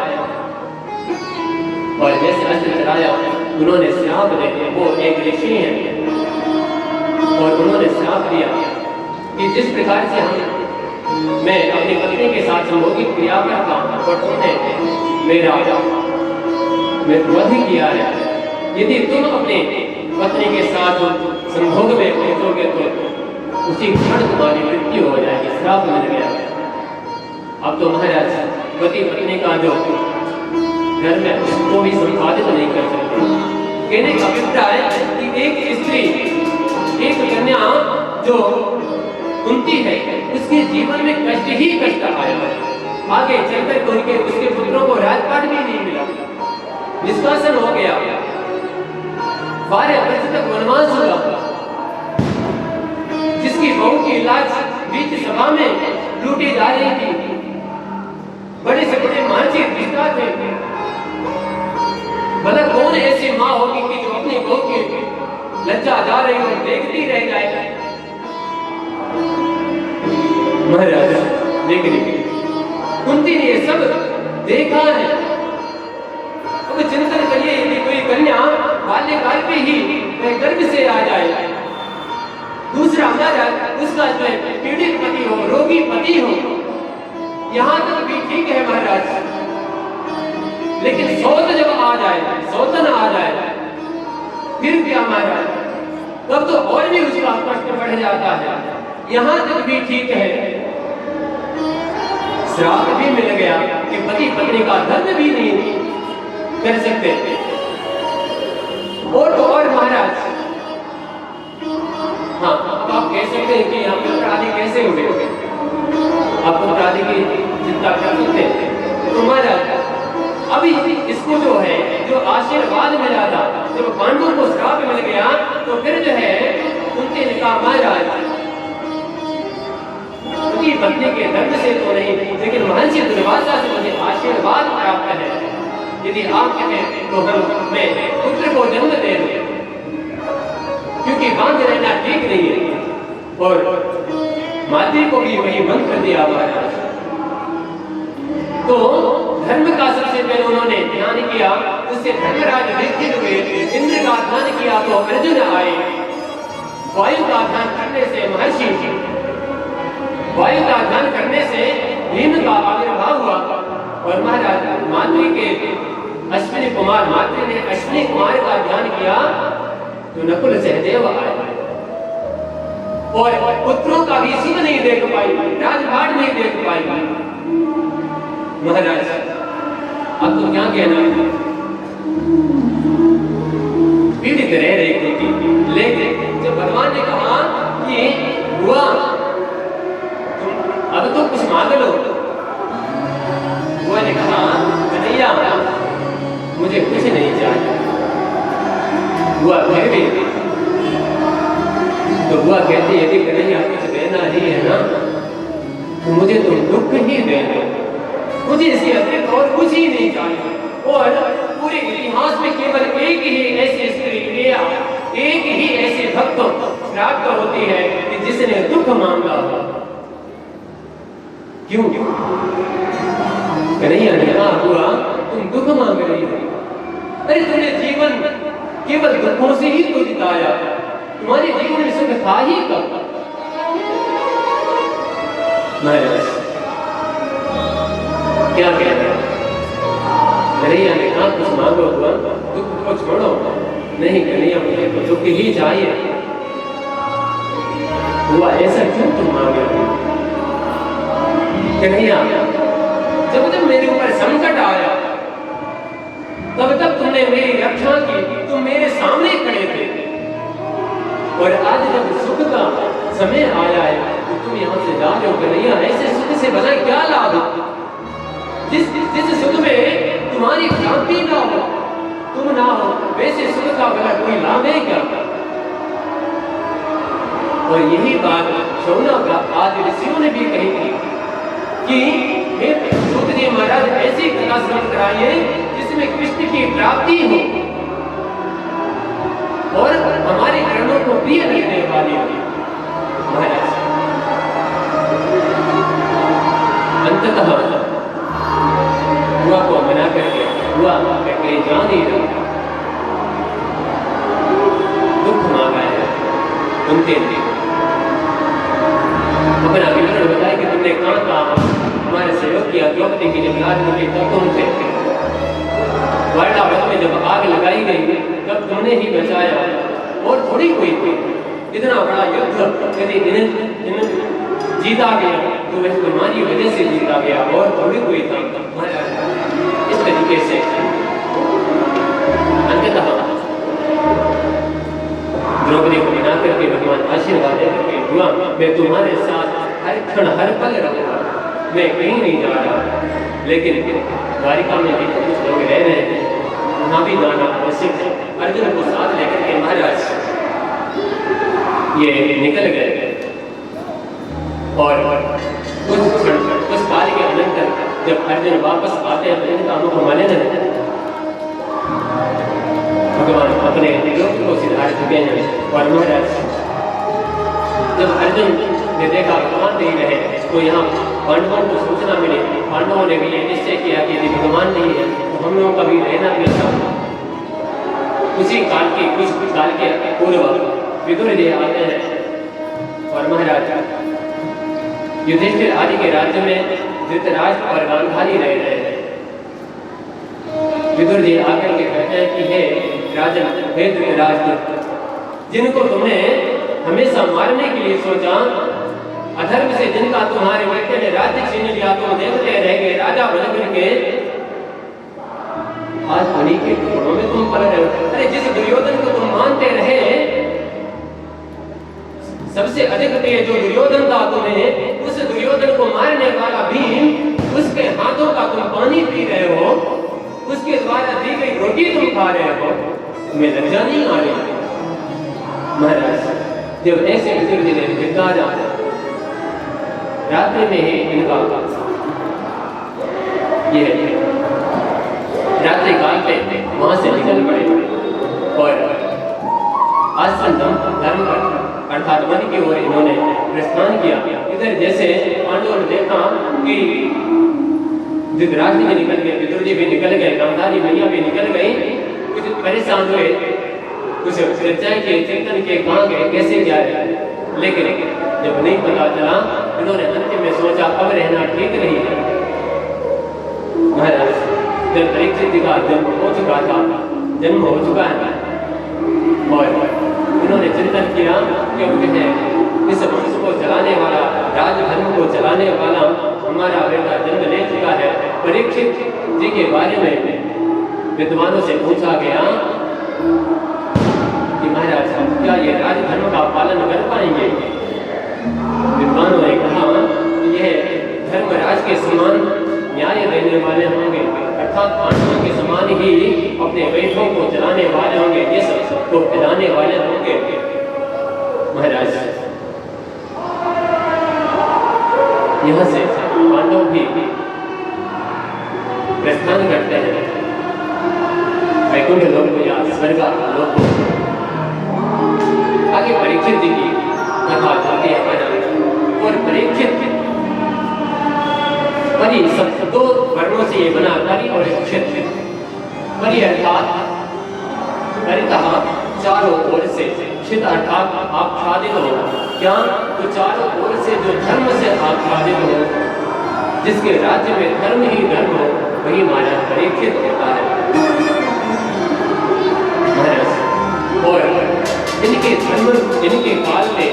और जैसे अस्त्र चलाया उन्होंने श्राप दे दिया। वो एक ऋषि है और उन्होंने श्राप दिया कि जिस प्रकार से मैं अपनी पत्नी के साथ संभोगिक क्रिया करता और तुमने मेरा वध किया है, यदि तुम अपने पत्नी के साथ संभोग में पहुंचोगे तो उसी क्षण तुम्हारी मृत्यु हो जाएगी। श्राप मिल गया। अब तो महाराज पति पत्नी का जो घर में उसको भी संपादित नहीं कर सकते। कहने का अभिप्राय कि एक स्त्री, एक कन्या जो कुंती है, उसके जीवन में कष्ट ही कष्ट आया है। आगे चलकर उनके उसके पुत्रों को राजपाट भी नहीं मिला, निष्कासन हो गया, 12 वर्ष तक वनवास हुआ। जिसकी बहू की लाश बीच सभा में लूटी जा रही थी, बड़े से बड़े महर्षि पिता थे। भला कौन ऐसी माँ होगी कि जो अपनी बहू की लज्जा जा रही हो देखती रह जाए। महाराज देख लीजिए, कुंती ने ये सब देखा है। अब चिंतन करिए, यदि कोई कन्या बाल्यकाल पे ही वह गर्भ से आ जाए, दूसरा महाराज उसका जो है पीड़ित पति हो, रोगी पति हो, यहाँ तक भी ठीक है महाराज, लेकिन सौत जब आ जाए, सौतन आ जाए, फिर क्या महाराज, तब तो और भी उसका कष्ट बढ़ जाता है। यहाँ तक भी ठीक है, श्राप भी मिल गया कि पति पत्नी का धर्म भी नहीं कर सकते। और तो और महाराज, हाँ अब आप कह सकते हैं कि यहाँ पुत्र आदि कैसे हुए, आप पुत्र आदि की चिंता कर सकते हैं। तो महाराज अभी इसको जो है, जो आशीर्वाद मिला था, जब पांडवों को श्राप मिल गया तो फिर जो है उनके ने कहा महाराज पति पत्नी के दर्द से तो नहीं, लेकिन महर्षि दुर्वासा से मुझे आशीर्वाद प्राप्त है। यदि आप कहें तो मैं पुत्र को जन्म दे दूं, क्योंकि बांध रहना ठीक नहीं है। और मातृ को भी वही मंत्र दिया महाराज। तो धर्म का सबसे पहले उन्होंने ध्यान किया, उससे धर्मराज विस्थित हुए। इंद्र का ध्यान किया तो अर्जुन आए, वायु का ध्यान करने से महर्षि, वायु का ध्यान करने से भीम का आविर्भाव हुआ। और महाराज मातृ के अश्विनी कुमार, मातृ ने अश्विनी कुमार का ध्यान किया तो नकुल सहदेव आए। और पुत्रों का भी सुख नहीं देख पाई, राजभाट नहीं देख पाई। महाराज अब तो क्या कहना, पीड़ित रह रही थी। लेकिन जब भगवान ने कहा कि हुआ अब तो कुछ मांग लो, बुआ ने कहा कन्हैया मुझे कुछ नहीं चाहिए। बुआ फिर भी, तो बुआ कहती यदि कन्हैया कुछ देना ही है ना तो मुझे तुम दुख ही दे दो, मुझे इसके अतिरिक्त और कुछ ही नहीं चाहिए। और पूरे इतिहास में केवल एक ही ऐसी स्त्री या एक ही ऐसे भक्त प्राप्त होती है कि जिसने दुख मांगा। क्यों? कन्हैया ने कहा बुआ तुम दुख मांग रही हो, अरे तुमने जीवन केवल दुखों से ही तो बिताया, तुम्हारे जीवन में सुख था ही कब? महाराज क्या कह रहे हैं? कन्हैया ने कहा कुछ मांगो बुआ, दुख को छोड़ो। नहीं कन्हैया मुझे तो दुख ही चाहिए। बुआ ऐसा क्यों तुम मांग रहे हो? कन्हैया जब जब मेरे ऊपर संकट आया तब तक तुमने मेरी रक्षा की, तुम मेरे सामने खड़े थे। और आज जब सुख का समय आया है तो तुम यहाँ से जा रहे हो। कन्हैया ऐसे सुख से भला क्या लाभ, जिस सुख में तुम्हारी क्रांति ना हो, तुम ना हो, वैसे सुख का भला कोई लाभ है क्या? और यही बात शौनक आदि ऋषियों ने भी कही थी कि हे सूत जी महाराज, ऐसी कथा श्रवण कराइए जिसमें कृष्ण की प्राप्ति हो और हमारे कर्मों को प्रिय लगने वाली हो। महाराज अंततः हुआ को मना करके हुआ कहीं जा नहीं रहा, दुख मांगा है उनके लिए। अपना विवरण बताया कि तुमने कहाँ कहाँ हमारे सहयोग किया, द्रौपदी की जब लाज मिली तब तुम थे, वार्तावत में जब आग लगाई गई तब तुमने ही बचाया, और थोड़ी कोई थी। इतना बड़ा युद्ध यदि इन्हें जीता गया तो वह तुम्हारी वजह से जीता गया, और थोड़ी कोई था। इस तरीके से अंततः द्रौपदी को मना करके भगवान आशीर्वाद दे करके हुआ, मैं तुम्हारे साथ हर क्षण हर पल रहूंगा, मैं कहीं नहीं जा रहा। लेकिन द्वारिका में भी कुछ लोग रह रहे हैं, वहां भी जाना आवश्यक है। अर्जुन को साथ लेकर के महाराज ये निकल गए, और कुछ काल के अनंतर जब अर्जुन वापस आते हैं तो इनका मुख मलिन है। भगवान अपने लोक को सिधार चुके हैं, और महाराज जब अर्जुन ने देखा भगवान नहीं रहे तो यहाँ पांडवों को सूचना मिली। पांडवों ने भी ये निश्चय किया कि यदि भगवान नहीं है तो हम लोगों का भी रहना कैसा। उसी काल के कुछ काल के पूर्व विदुर जी आते हैं, और महाराज युधिष्ठिर आदि के राज्य में धृतराष्ट्र और गांधारी रह रहे हैं। विदुर जी आकर के कहते हैं कि हे राजन, हे धृतराष्ट्र, जिनको तुमने हमेशा मारने के लिए सोचा, अधर्म से जिनका तुम्हारे बेटे ने राज्य छीन लिया, तुम देखते रह गए राजा बन करके, आज उन्हीं के टुकड़ों में तुम पल रहे हो। अरे जिस दुर्योधन को तुम मानते रहे, सबसे अधिक प्रिय जो दुर्योधन था तुम्हें, उस दुर्योधन को मारने वाला भीम, उसके हाथों का तुम पानी पी रहे हो, उसके द्वारा दी गई रोटी तुम खा रहे हो, तुम्हें लज्जा नहीं आ रही? महाराज जब ऐसे विदुर जी ने धिक्कारा, रात्रि में ही इनका ये रात्रि काल में वहां से निकल पड़े और आश्रम धर्म अर्थात वन की ओर इन्होंने प्रस्थान किया। इधर जैसे पांडवों ने देखा कि धृतराष्ट्र भी निकल गए, विदुर जी भी निकल गए, गांधारी मैया भी निकल गई, कुछ परेशान हुए, कुछ चर्चाएं के चिंतन के कहाँ गए, कैसे क्या है। लेकिन जब नहीं पता चला, इन्होंने अंतिम में सोचा अब रहना ठीक नहीं है। महाराज जब परीक्षित का जन्म हो चुका था, जन्म हो चुका है, और इन्होंने चिंतन किया कि इस वंश को चलाने वाला, राजधर्म को चलाने वाला हमारा बेटा जन्म ले चुका है। परीक्षित जी के बारे में विद्वानों से पूछा गया कि महाराज क्या ये राजधर्म का पालन कर पाएंगे? विद्वानों ने कहा यह धर्मराज के समान न्याय देने वाले होंगे, अर्थात पांडवों के समान ही अपने बेटों को चलाने वाले होंगे, ये सबको खिलाने वाले होंगे। महाराज यहाँ से पांडव भी प्रस्थान करते हैं वैकुंठ लोक को या स्वर्ग लोक को। आगे परीक्षित जी की कथा चलती है, और परीक्षित परी सब दो वर्णों से ये बना, परी और क्षित। परी अर्थात परितः चारों ओर से, क्षित अर्थात आच्छादित हो, क्या तो चारों ओर से जो धर्म से आच्छादित हो, जिसके राज्य में धर्म ही धर्म हो, वही माना परीक्षित होता है। और इनके धर्म, इनके काल में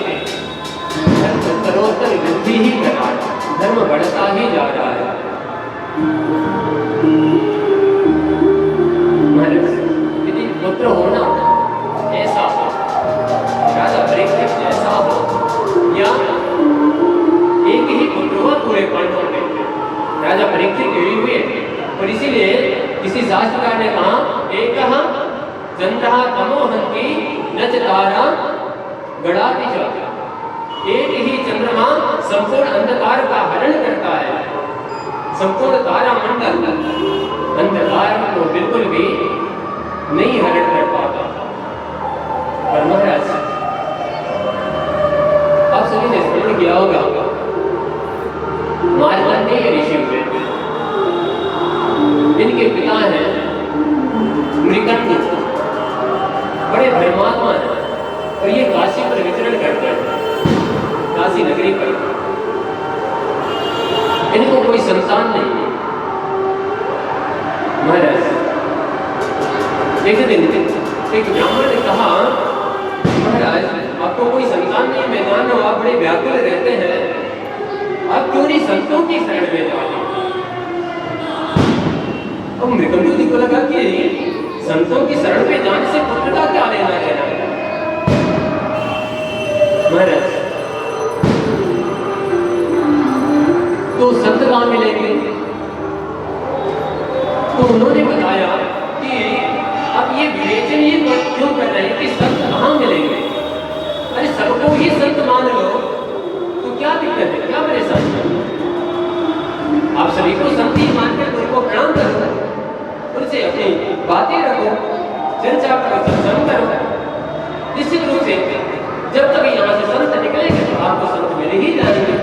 धर्म उत्तरोत्तर वृद्धि ही कर रहा है, धर्म बढ़ता ही जा रहा है। यदि पुत्र होना ऐसा हो, राजा परीक्षित जैसा हो, या एक ही पुत्र हुआ पूरे पांडवों में, राजा परीक्षित यही हुए। और इसीलिए किसी शास्त्रकार ने कहा एक जहाँ तमोहन की नच तारा गड़ाती जाता, एक ही चंद्रमा संपूर्ण अंधकार का हरण करता है। संपूर्ण तारा मंडल अंधकार को बिल्कुल भी नहीं हरण कर पाता। और महाराज आप सभी ने स्मरण किया होगा, मार्कंडेय ऋषि हुए, इनके पिता हैं मृकंडु, बड़े धर्मात्मा हैं और ये काशी पर विचरण करते हैं, काशी नगरी पर। इनको कोई संतान नहीं है। महाराज एक दिन एक ब्राह्मण ने कहा, महाराज आपको कोई संतान नहीं, मैं जान रहा हूं आप बड़े व्याकुल रहते हैं, आप क्यों नहीं संतों की शरण में जाते? अब मृकंडू जी को लगा कि संतों की शरण में जाने से पुत्र का क्या लेना देना है। महाराज तो संत कहाँ मिलेंगे? तो उन्होंने बताया कि अब ये विवेचन ये क्यों कर रहे हैं कि संत कहाँ मिलेंगे? अरे सबको ही संत मान लो तो क्या दिक्कत है, क्या परेशानी है? आप सभी को संत ही मानकर उनको प्रणाम करो, उनसे अपनी बातें रखो, चर्चा करो, सत्संग करो। निश्चित रूप से जब कभी यहाँ से संत निकलेंगे तो आपको संत मिले ही जाएंगे।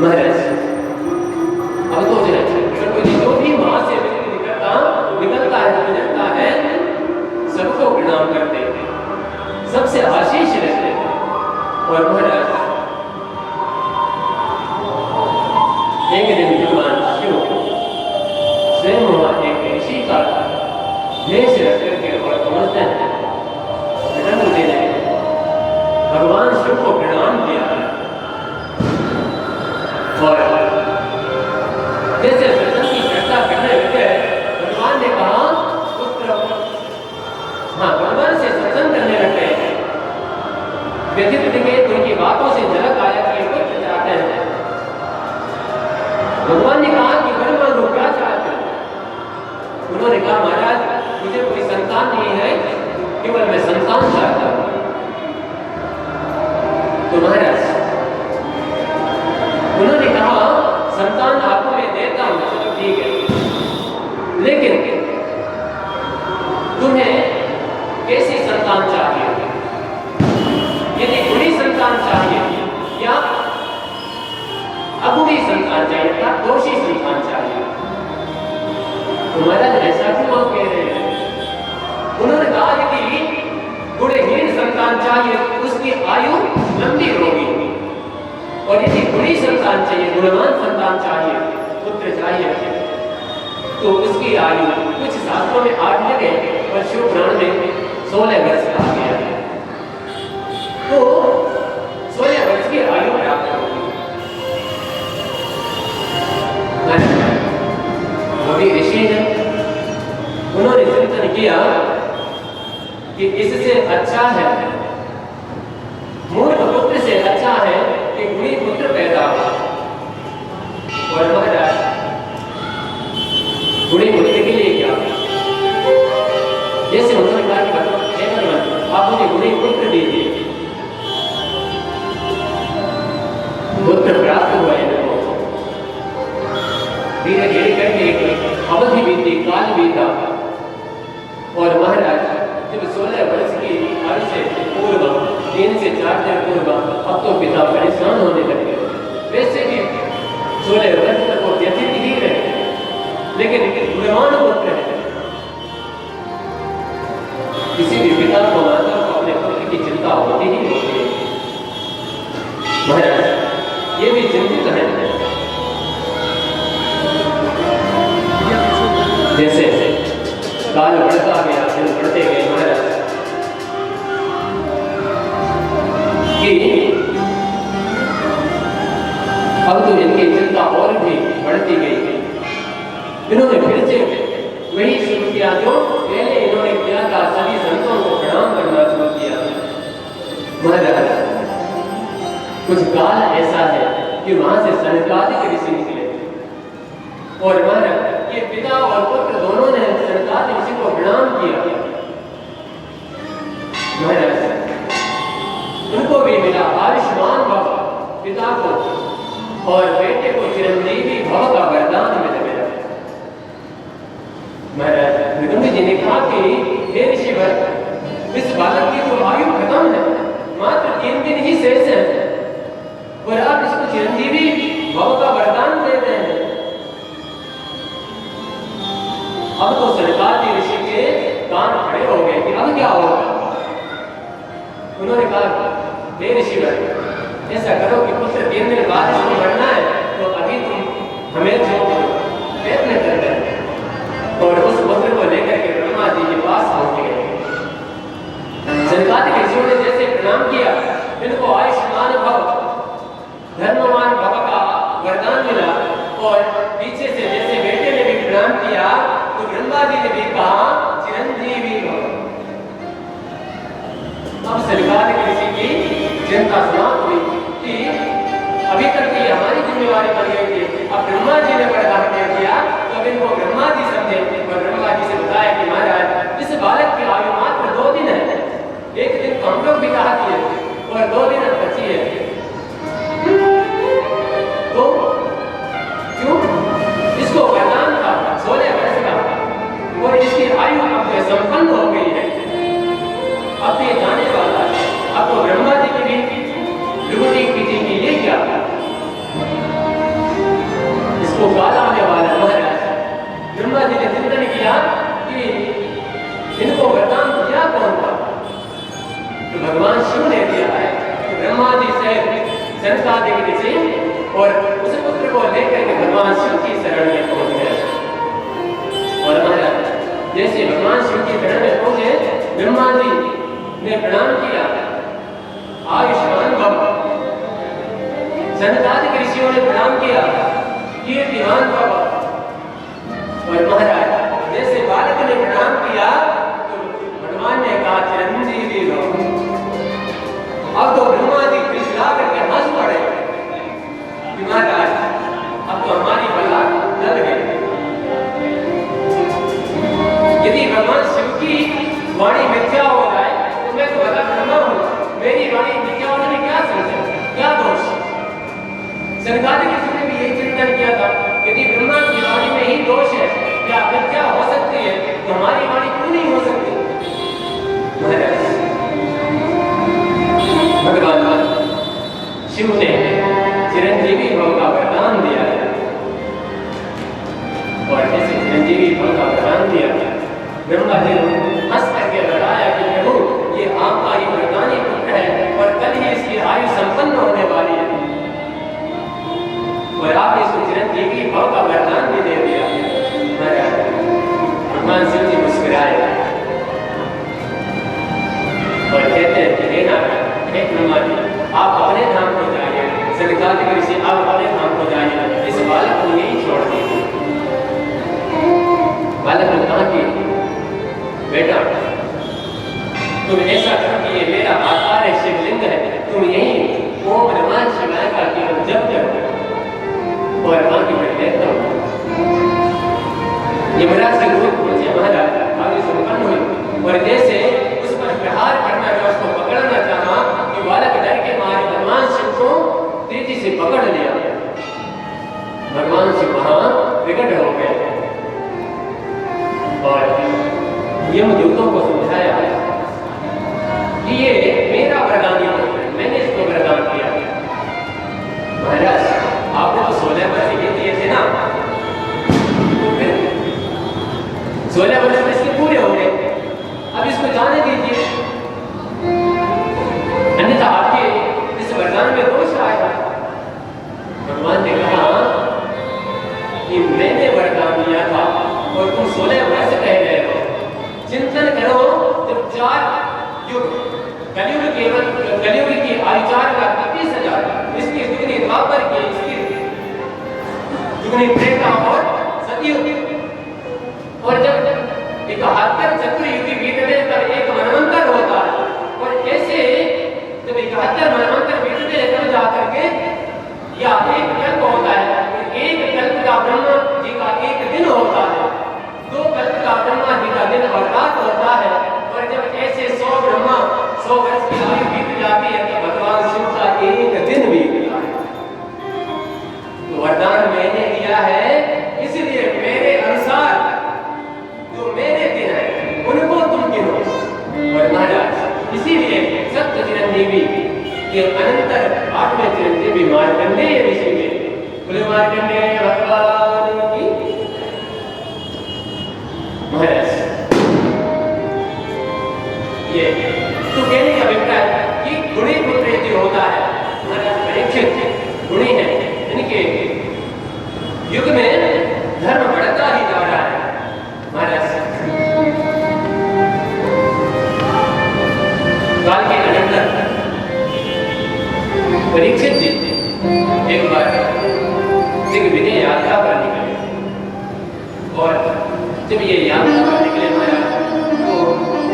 महाराज अब तो जो भी वहां से निकलता है सबको प्रणाम करते हैं, सबसे आशीष रहते हैं। और महाराज एक दिन भगवान शिव स्वयं वहां एक ऋषि का भेष रख करके और पहुंचते हैं। मृकंडू ने भगवान शिव को प्रणाम किया और जैसे सत्संग की चर्चा करने लगे, भगवान ने कहा पुत्र, हाँ भगवान से सत्संग करने लगे। व्यथित दिखे तो उनकी बातों से झलक आया कि पुत्र चाहते हैं। भगवान ने कहा कि वर मांगो, क्या चाहते हो? उन्होंने कहा महाराज मुझे कोई संतान नहीं है, केवल मैं संतान चाहता हूँ। तो महाराज उन्होंने कहा संतान आपको मैं देता हूं, चलो ठीक है, लेकिन तुम्हें कैसी संतान चाहिए? यदि गुणी संतान चाहिए या अगुणी संतान चाहिए या दोषी संतान चाहिए? तो महाराज ऐसा क्यों आप कह रहे हैं? उन्होंने कहा यदि गुणहीन संतान चाहिए तो उसकी आयु लंबी होगी, और यदि गुणी संतान चाहिए, गुणवान संतान चाहिए, पुत्र चाहिए, तो उसकी आयु कुछ शास्त्रों में 8 जगह और शिव पुराण में 16 वर्ष कहा गया है। तो 16 वर्ष की आयु प्राप्त होगी। अभी ऋषि ने उन्होंने चिंतन किया कि इससे अच्छा है, मूर्ख पुत्र से अच्छा है कि गुणी पुत्र पैदा हो। और महाराज गुणी पुत्र के लिए क्या? जैसे उन्होंने कहा कि भगवान आप मुझे गुणी पुत्र दीजिए, पुत्र प्राप्त हुआ है। धीरे धीरे करके अवधि बीती, काल बीता, और महाराज जब 16 वर्ष की आयु से पूर्व 3 से 4 दिन पूर्व अब तो पिता परेशान होने लगे। वैसे भी 16 वर्ष तक वो व्यतीत ही रहे, लेकिन गुणवान पुत्र है। किसी भी पिता को माता को अपने पुत्र की चिंता होती ही होती है। महाराज ये भी चिंतित है। जैसे काल बढ़ता गया, दिन बढ़ते गए महाराज कि अब तो इनकी चिंता और भी बढ़ती गई। इन्होंने फिर से वही शुरू किया जो पहले इन्होंने किया था, सभी संतों को प्रणाम करना शुरू किया। महाराज कुछ काल ऐसा है कि वहां से सनकादिक ऋषि निकले, और महाराज ये पिता और पुत्र दोनों ने सनकादिक ऋषि को प्रणाम किया। हे ऋषिवर, ऐसा करो कि पुत्र 3 दिन बाद इसको मरना है, तो अभी तुम हमें जो प्रयत्न कर रहे हैं। और उस पुत्र को लेकर के ब्रह्मा जी के पास पहुंच गए। सनकादिक ऋषियों ने जैसे प्रणाम किया, इनको आयुष्मान भव, धर्मवान भव का वरदान मिला। और पीछे से जैसे बेटे ने भी प्रणाम किया, तो ब्रह्मा जी ने भी कहा चिरंजीवी भव। अब सनकादिक ऋषि की चिंता समाप्त हुई कि अभी तक तो ये हमारी जिम्मेवारी बन गई थी, अब ब्रह्मा जी ने वरदान दे दिया, तो अब इनको ब्रह्मा जी समझे और ब्रह्मा जी से बताया कि महाराज, इस बालक की आयु मात्र 2 दिन है, 1 दिन तो हम लोग भी कहा किए और 2 दिन अब बची है, तो क्यों इसको वरदान था 16 वर्ष का, और इसकी आयु अब संपन्न हो गई है, अब ये जाने वाला है, अब तो ब्रह्मा जी की भी लुगुटी पीटी की ये क्या, इसको गाला होने वाला महाराज। ब्रह्मा जी ने चिंतन किया कि इनको वरदान दिया कौन था, तो भगवान शिव ने दिया है। तो ब्रह्मा जी से सनकादिक ऋषि और उस पुत्र को लेकर के भगवान शिव की शरण में पहुंच गए। और महाराज जैसे भगवान शिव की शरण में पहुंचे, ब्रह्मा जी ने प्रणाम किया, आयुष्मान भव। सनकादिक ऋषियों ने प्रणाम किया, कीर्तिमान भव। और महाराज जैसे बालक ने प्रणाम किया, तो भगवान ने कहा चिरंजीवी भव। अब तो ब्रह्मा जी खिलखिला करके हंस पड़े कि महाराज अब तो हमारी बला लग गई। यदि भगवान शिव की वाणी मिथ्या हो जाए, तो मैं तो भला ब्रह्मा हूं, मेरी वाणी मिथ्या होने में क्या समझे, क्या दोष। सनकादिक ऋषि ने भी यही चिंतन किया था, यदि ब्रह्मा की वाणी में ही दोष है या मिथ्या हो सकती है, तो हमारी वाणी क्यों नहीं हो सकती। भगवान शिव ने चिरंजीवी भव का वरदान दिया है, और जैसे चिरंजीवी भव का वरदान दिया, ब्रह्मा जी ने हंस करके बताया कि प्रभु ये आपका ही वरदानी पुत्र है, और कल ही इसकी आयु संपन्न होने वाली है, और आप इसको चिरंजीवी भव का वरदान भी दे दिया। भगवान शिव जी मुस्कुराए और कहते हैं कि हे नारायण, हे ब्रह्मा जी, आप अपने धाम को जाइए, सनकादिक ऋषि आप अपने धाम को जाइए, इस बालक को यही छोड़ दीजिए। बालक ने कहा कि बेटा तुम ऐसा करो कि ये मेरा आकार है, शिवलिंग है, तुम यही ओम नमः शिवाय का केवल जप करो, और बाकी मैं देखता हूँ। यमराज से दूर पहुंचे महाराज, आगे संपन्न हुई, और जैसे उस पर प्रहार करना था, उसको पकड़ना चाहा, कि बालक डर के मारे भगवान शिव को तेजी से पकड़ लिया। भगवान शिव वहां विकट हो गए और यमदूतों को समझाया कि ये मेरा वरदान है, मैंने इसको वरदान किया। महाराज आपने तो 16 वर्ष ये दिए थे ना, 16 वर्ष में इसके पूरे हो गए, अब इसको जाने दीजिए, अन्यथा आपके इस वरदान में दोष आएगा। भगवान ने कहा कि मैंने वरदान दिया था और तुम 16 वर्ष कह रहे हो। चिंतन करो, जब 4 युग कलयुग की आयु 4,30,000, इसकी दुगनी द्वापर की, इसकी दुगनी त्रेता और सतयुग, और जब 71 चतुर्युगी बीतने पर एक मनवंतर होता है, और ऐसे जब 71 मनवंतर बीतने तब जाकर के या एक कल्प होता है, एक कल्प का ब्रह्मा जी का एक दिन होता है, 2 कल्प का ब्रह्मा जी का दिन और रात होता है, और जब ऐसे 100 ब्रह्मा 100 वर्ष की आयु बीत जाती है, तो भगवान शिव का एक दिन बीतता है। तो वरदान मैंने दिया है, इसलिए मेरे अनुसार जो मेरे दिन है उनको तुम गिनो। और महाराज इसीलिए सप्त चिरंजीवी के अनंतर 8वें चिरंजीवी मार्कंडेय ऋषि के, बोले मार्कंडेय भगवान की। महाराज ये तो कहने का अभिप्राय कि गुणी पुत्र यदि जो होता है महाराज परीक्षित गुणी है, इनके युग में धर्म बढ़ता ही जा रहा है। महाराज काल के अनंतर परीक्षित जी एक बार दिग्विजय यात्रा पर निकले, और जब ये यात्रा पर निकले महाराज तो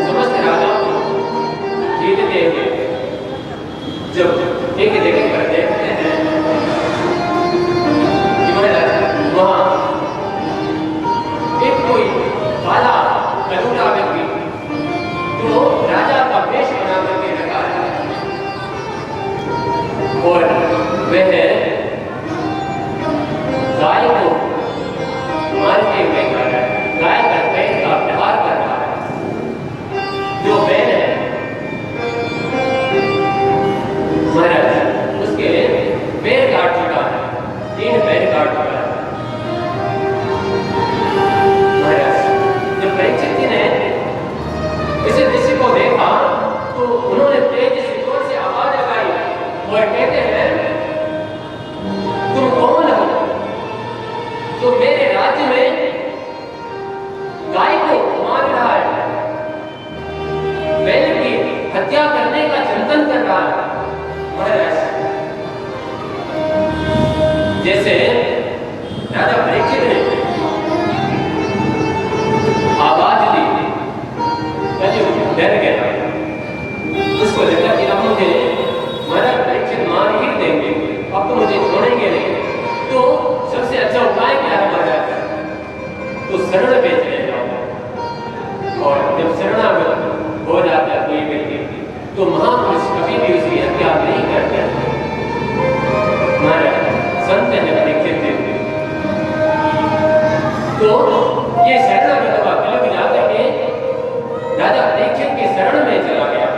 समस्त राजाओं को जीतते हुए जब एक जगह पर देखते हैं कि महाराज वहां एक कोई काला कलूटा व्यक्ति जो राजा का वेश बना करके रखा है, और वह गाय को मारते हुए गाय का पैर का प्रहार कर रहा है। जो बैल है महाराज उसके पैर काट चुका है, 3 पैर काट चुका है। महाराज जब परीक्षित जी ने इस दृश्य को देखा तो उन्होंने तेज से जोर से आवाज लगाई और कहते हैं, तुम कौन हो तो मेरे राज्य में गाय को मार रहा है, बैल की हत्या करने का चिंतन कर रहा है। महाराज जैसे राजा परीक्षित ने आवाज दी, डर गया, उसको लगा कि अब मुझे महाराज परीक्षित मार ही देंगे, अब तो मुझे छोड़ेंगे नहीं, तो सबसे अच्छा उपाय क्या है महाराज, तो शरण में चले जाओ, और जब शरणागत हो जाता है कोई व्यक्ति तो महापुरुष कभी भी उसकी हत्या नहीं करते। महाराज संत है परीक्षित थे, तो ये शरणागत हुआ कलयुग जाकर के राजा परीक्षित के शरण में चला गया।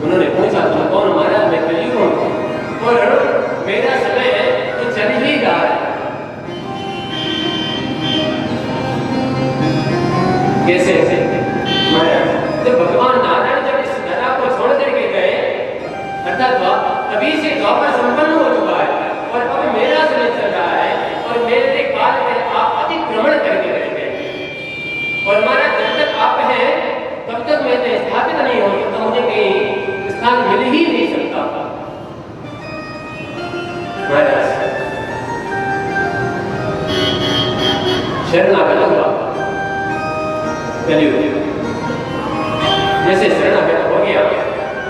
उन्होंने पूछा, तुम कौन? महाराज मैं कलयुग हूं और मेरा समय तो चल ही रहा है। कैसे? महाराज जब भगवान नारायण जब इस धरा को छोड़ करके गए, अर्थात तभी से द्वापर संपन्न हो चुका है और अब मेरा समय चल रहा है और मेरे काल में आप अतिक्रमण करके रह गए, और महाराज जब तक आप हैं तब तक मैं स्थापित नहीं हो सकता, मुझे कहीं स्थान मिल ही नहीं सकता। महाराज शरणागत हुआ कलयुग, जैसे शरणागत हो गया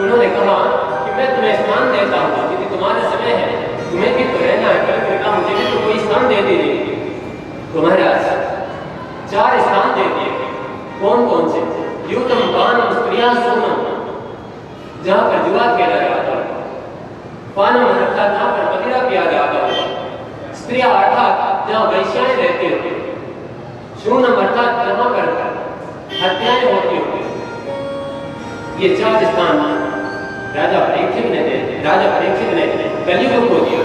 उन्होंने कहा कि मैं तुम्हें स्थान देता हूँ, क्योंकि तुम्हारा समय है, तुम्हें भी तो रहना है, कल कहा मुझे भी तो कोई स्थान दे दीजिए। तो महाराज 4 स्थान दे दिए। कौन कौन से? यूतम पानम स्त्रिया सोनम, जहाँ पर जुआ खेला जाता है, पानम अर्थात जहाँ पर मदिरा पिया जाता है, स्त्रिया अर्थात जहाँ वैश्याएं रहती होती, शूनम अर्थात जहाँ पर हत्याएं होती होती। ये 4 स्थान राजा परीक्षित ने कलयुग को दिया,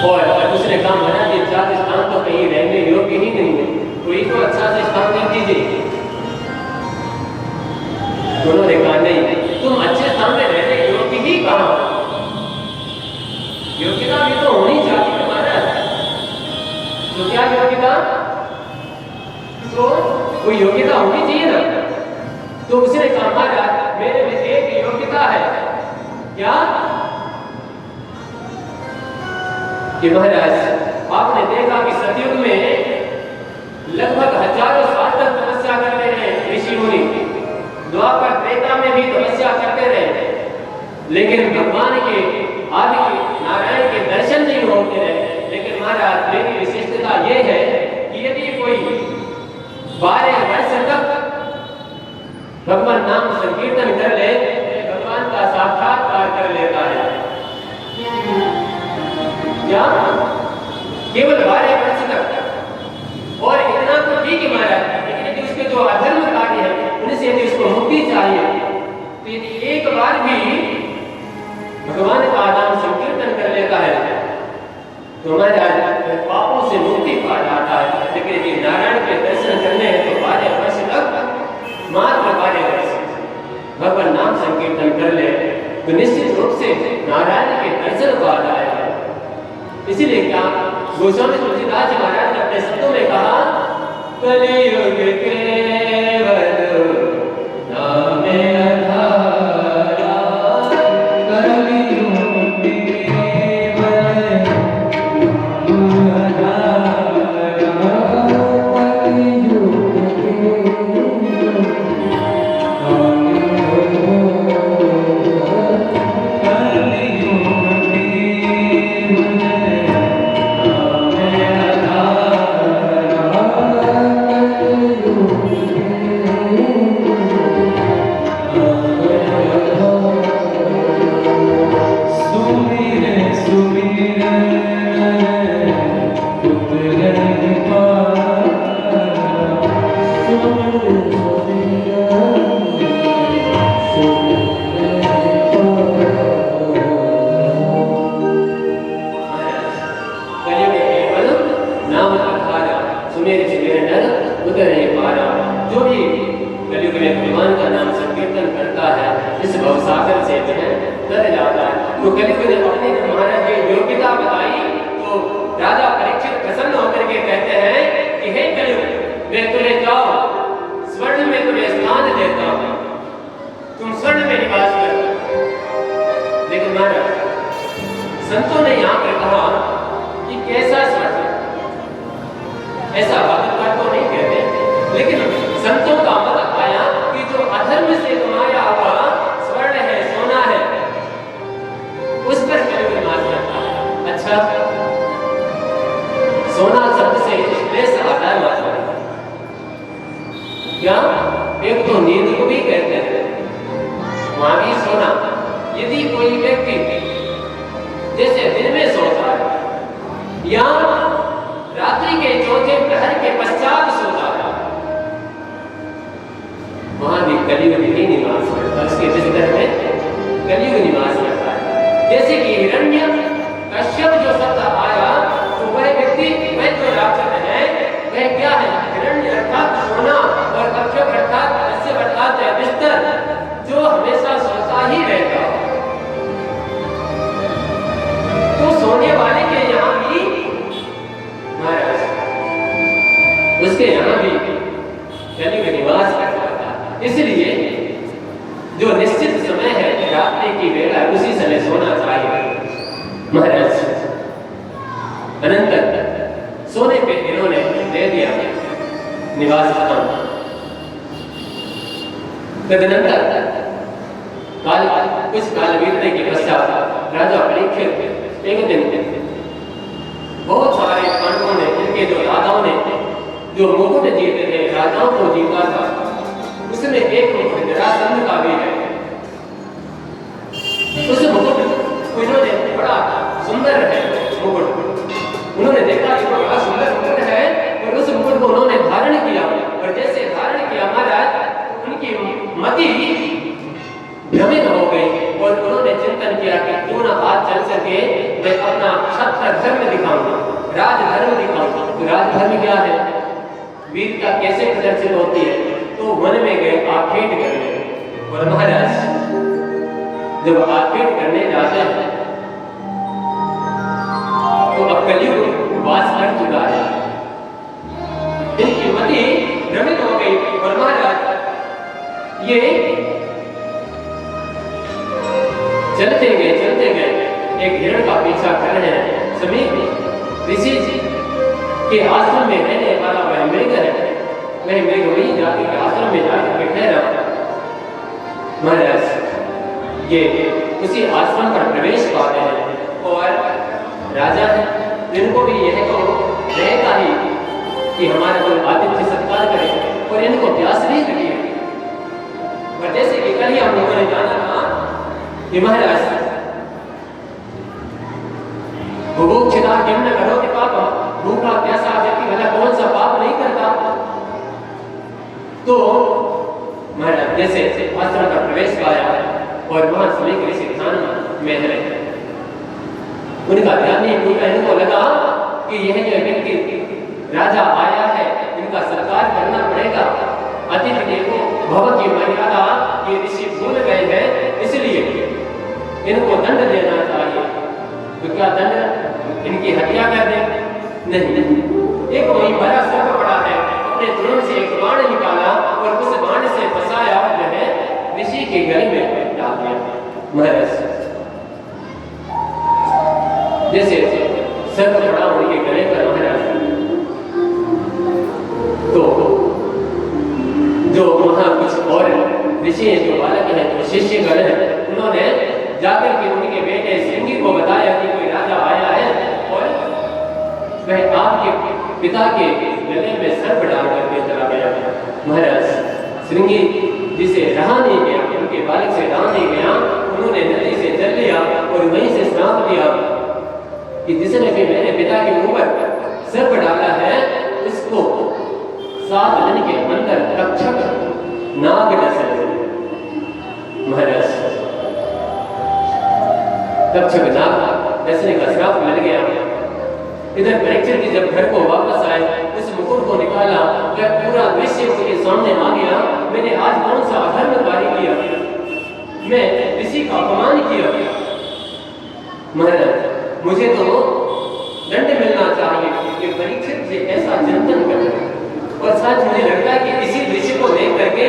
और उसने कहा महाराज ये 4 स्थान तो कहीं रहने योग्य ही नहीं है, कोई तो अच्छा से स्थान दे दीजिए। उन्होंने कहा नहीं, तुम अच्छे स्थान में रहने योग्य ही कहाँ, योग्यता भी तो होनी चाहिए महाराज। तो क्या योग्यता? तो कोई योग्यता होनी चाहिए ना। तो उसने कहा महाराज मेरे में एक योग्यता है। क्या? कि महाराज आपने देखा कि सतयुग में लगभग हजारों साल तक तपस्या करते रहे ऋषि मुनि, द्वापर त्रेता में भी तपस्या करते रहे, लेकिन भगवान के आदि नारायण के दर्शन नहीं होते रहे। लेकिन महाराज मेरी विशिष्टता ये है कि यदि कोई 12 वर्ष तक भगवान नाम संकीर्तन कर ले, भगवान का साक्षात्कार कर लेता है। क्या? केवल 12 वर्ष तक, और इतना तो ठीक है महाराज, लेकिन यदि उसके जो अधर्म कार्य है उनसे यदि उसको मुक्ति चाहिए तो यदि एक बार भी भगवान का नाम संकीर्तन कर लेता है तो महाराज पापों से मुक्ति पा जाता है। लेकिन यदि नारायण के दर्शन करने हैं तो 12 वर्ष तक, मात्र 12 वर्ष भगवान तो निश्चित रूप से नारायण के दर्शन को आ जाएगा। इसीलिए क्या गोस्वामी तुलसीदास जी महाराज ने अपने शब्दों में कहा, कलियुग केवल नामे आधारा, कलियुग केवल नामे आधारा, कलियुग संतों ने यहाँ पर कहा कि कैसा स्वर्ण, ऐसा भगवत को नहीं कहते, लेकिन संतों का मत आया कि जो अधर्म से कमाया हुआ स्वर्ण है, सोना है, उस पर कलियुग निवास करता है। अच्छा, सोना शब्द से श्लेष आता है माता, क्या एक तो नींद को भी कहते हैं, वहां भी सोना। यदि कोई व्यक्ति जैसे दिन में सोता है या रात्रि के चौथे प्रहर के पश्चात सोता है, वहां भी कलियुग ही निवास करता है, उसके बिस्तर में कलियुग निवास करता है। जैसे कि हिरण्य कश्यप जो शब्द आया, तो वह व्यक्ति, वह जो राक्षस है, वह क्या है? हिरण्य अर्थात सोना और कश्यप अर्थात कश्यप अर्थात बिस्तर, जो हमेशा सोता ही रहता। तो सोने वाले के यहाँ भी महाराज, उसके यहाँ भी कलियुग निवास करता था। इसलिए जो निश्चित समय है रात्रि की वेला, उसी समय सोना चाहिए महाराज। अनंतर सोने पे इन्होंने दे दिया निवास स्थान। तदनंतर कुछ काल बीतने के पश्चात राजा परीक्षित एक दिन बहुत सारे पांडवों ने, इनके जो राजाओं ने जो मुकुट जीते थे, राजाओं को जीता था, उसमें एक मुकुट जरासंध का भी है। उस मुकुट उन्होंने बड़ा सुंदर है मुकुट, उन्होंने देखा ये बड़ा सुंदर मुकुट है, और उस मुकुट को उन्होंने धारण किया। और जैसे धारण किया महाराज, उनकी मति भ्रमित हो गई और उन्होंने चिंतन किया कि क्यों ना आज चल सके मैं अपना क्षत्र धर्म दिखाऊंगा, राजधर्म दिखाऊंगा। तो राजधर्म क्या है, वीरता कैसे प्रदर्शित होती है? तो वन में गए आखेट करने, और महाराज जब आखेट करने जाते हैं तो अब कलियुग वास कर चुका है, इनकी मति भ्रमित हो गई। और महाराज ये चलते गए एक हिरण का पीछा कर रहे हैं। समीप ऋषि के आश्रम में रहने वाला वह मृग है, वह मृग वही जाति के आश्रम में जाकर के ठहरा। महाराज ये उसी आश्रम पर प्रवेश पाते हैं, और राजा है, इनको भी यह तो रहेगा ही कि हमारा कोई आतिथ्य सत्कार करे, और इनको प्यास नहीं लगी है। और जैसे कि कल ही हम लोगों ने जाना था कि महाराज बुभुक्षिता किम न करोति पापम, भूखा प्यासा व्यक्ति भला कौन सा पाप नहीं करता। तो महाराज जैसे आश्रम का प्रवेश पाया और वहां सभी ऋषि ध्यान में है, उनका ध्यान नहीं टूटा। इनको लगा कि यह जो व्यक्ति राजा आया है, इनका सत्कार करना पड़ेगा, अतिथि देखो भव की मर्यादा ये ऋषि भूल गए हैं। इसलिए इनको दंड देना चाहिए। तो क्या दंड इनकी हत्या कर दे? नहीं, एक वही बड़ा सर्प पड़ा है, अपने तुरंत से एक बाण निकाला और उस बाण से फंसाया जो है ऋषि के गले में डाल दिया। महाराज जैसे सर्प पड़ा उनके गले पर महाराज, तो जो वहां कुछ और ऋषि जो बालक है, जो शिष्य गण है, उन्होंने जाकर के उनके बेटे श्रृंगी को बताया कि कोई राजा आया है और वह आपके पिता के गले में सर्प डाल करके चला गया। महाराज श्रृंगी जिसे रहा नहीं गया, उनके बालक से रहा नहीं गया, उन्होंने नदी से जल लिया और वहीं से श्राप दिया कि जिसने भी मेरे पिता के ऊपर सर्प डाला है उसको 7 दिन के अंदर रक्षक नाग नस्ल। महाराज रक्षक नाग नस्ल का श्राप मिल गया। इधर परीक्षित जी जब घर को वापस आए, उस मुकुट को निकाला, वह पूरा दृश्य उनके सामने आ गया। मैंने आज कौन सा अधर्म कार्य किया, मैं ऋषि का अपमान किया। महाराज मुझे तो दंड मिलना चाहिए कि परीक्षित जी ऐसा चिंतन कर रहे। और साथ मुझे लगता है कि इसी दृश्य को देख करके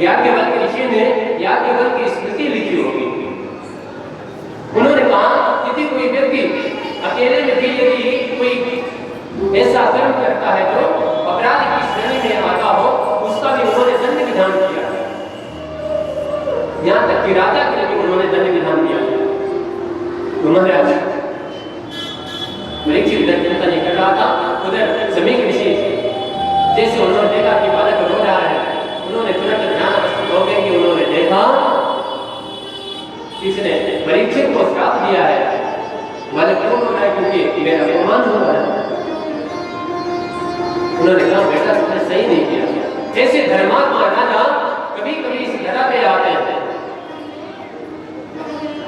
याज्ञवल्क्य ऋषि ने याज्ञवल्क्य की स्मृति लिखी होगी। उन्होंने कहा यदि कोई व्यक्ति अकेले में भी यदि कोई ऐसा कर्म करता है जो अपराध की श्रेणी में आता हो, उसका भी उन्होंने दंड विधान किया। यहाँ तक कि राजा के लिए भी उन्होंने दंड विधान किया। महाराज परीक्षित चिंतन नहीं कर रहा था, उधर समीक ऋषि जैसे उन्होंने देखा कि बालक रो रहा है, उन्होंने तुरंत ध्यान प्रस्तुत हो गए कि उन्होंने देखा इसने परीक्षित को श्राप दिया है, बालक क्यों रो रहा है? क्योंकि मेरा अपमान हो रहा है। उन्होंने कहा बेटा तुमने सही नहीं किया। ऐसे धर्मात्मा राजा कभी कभी इस धरा पे आते हैं।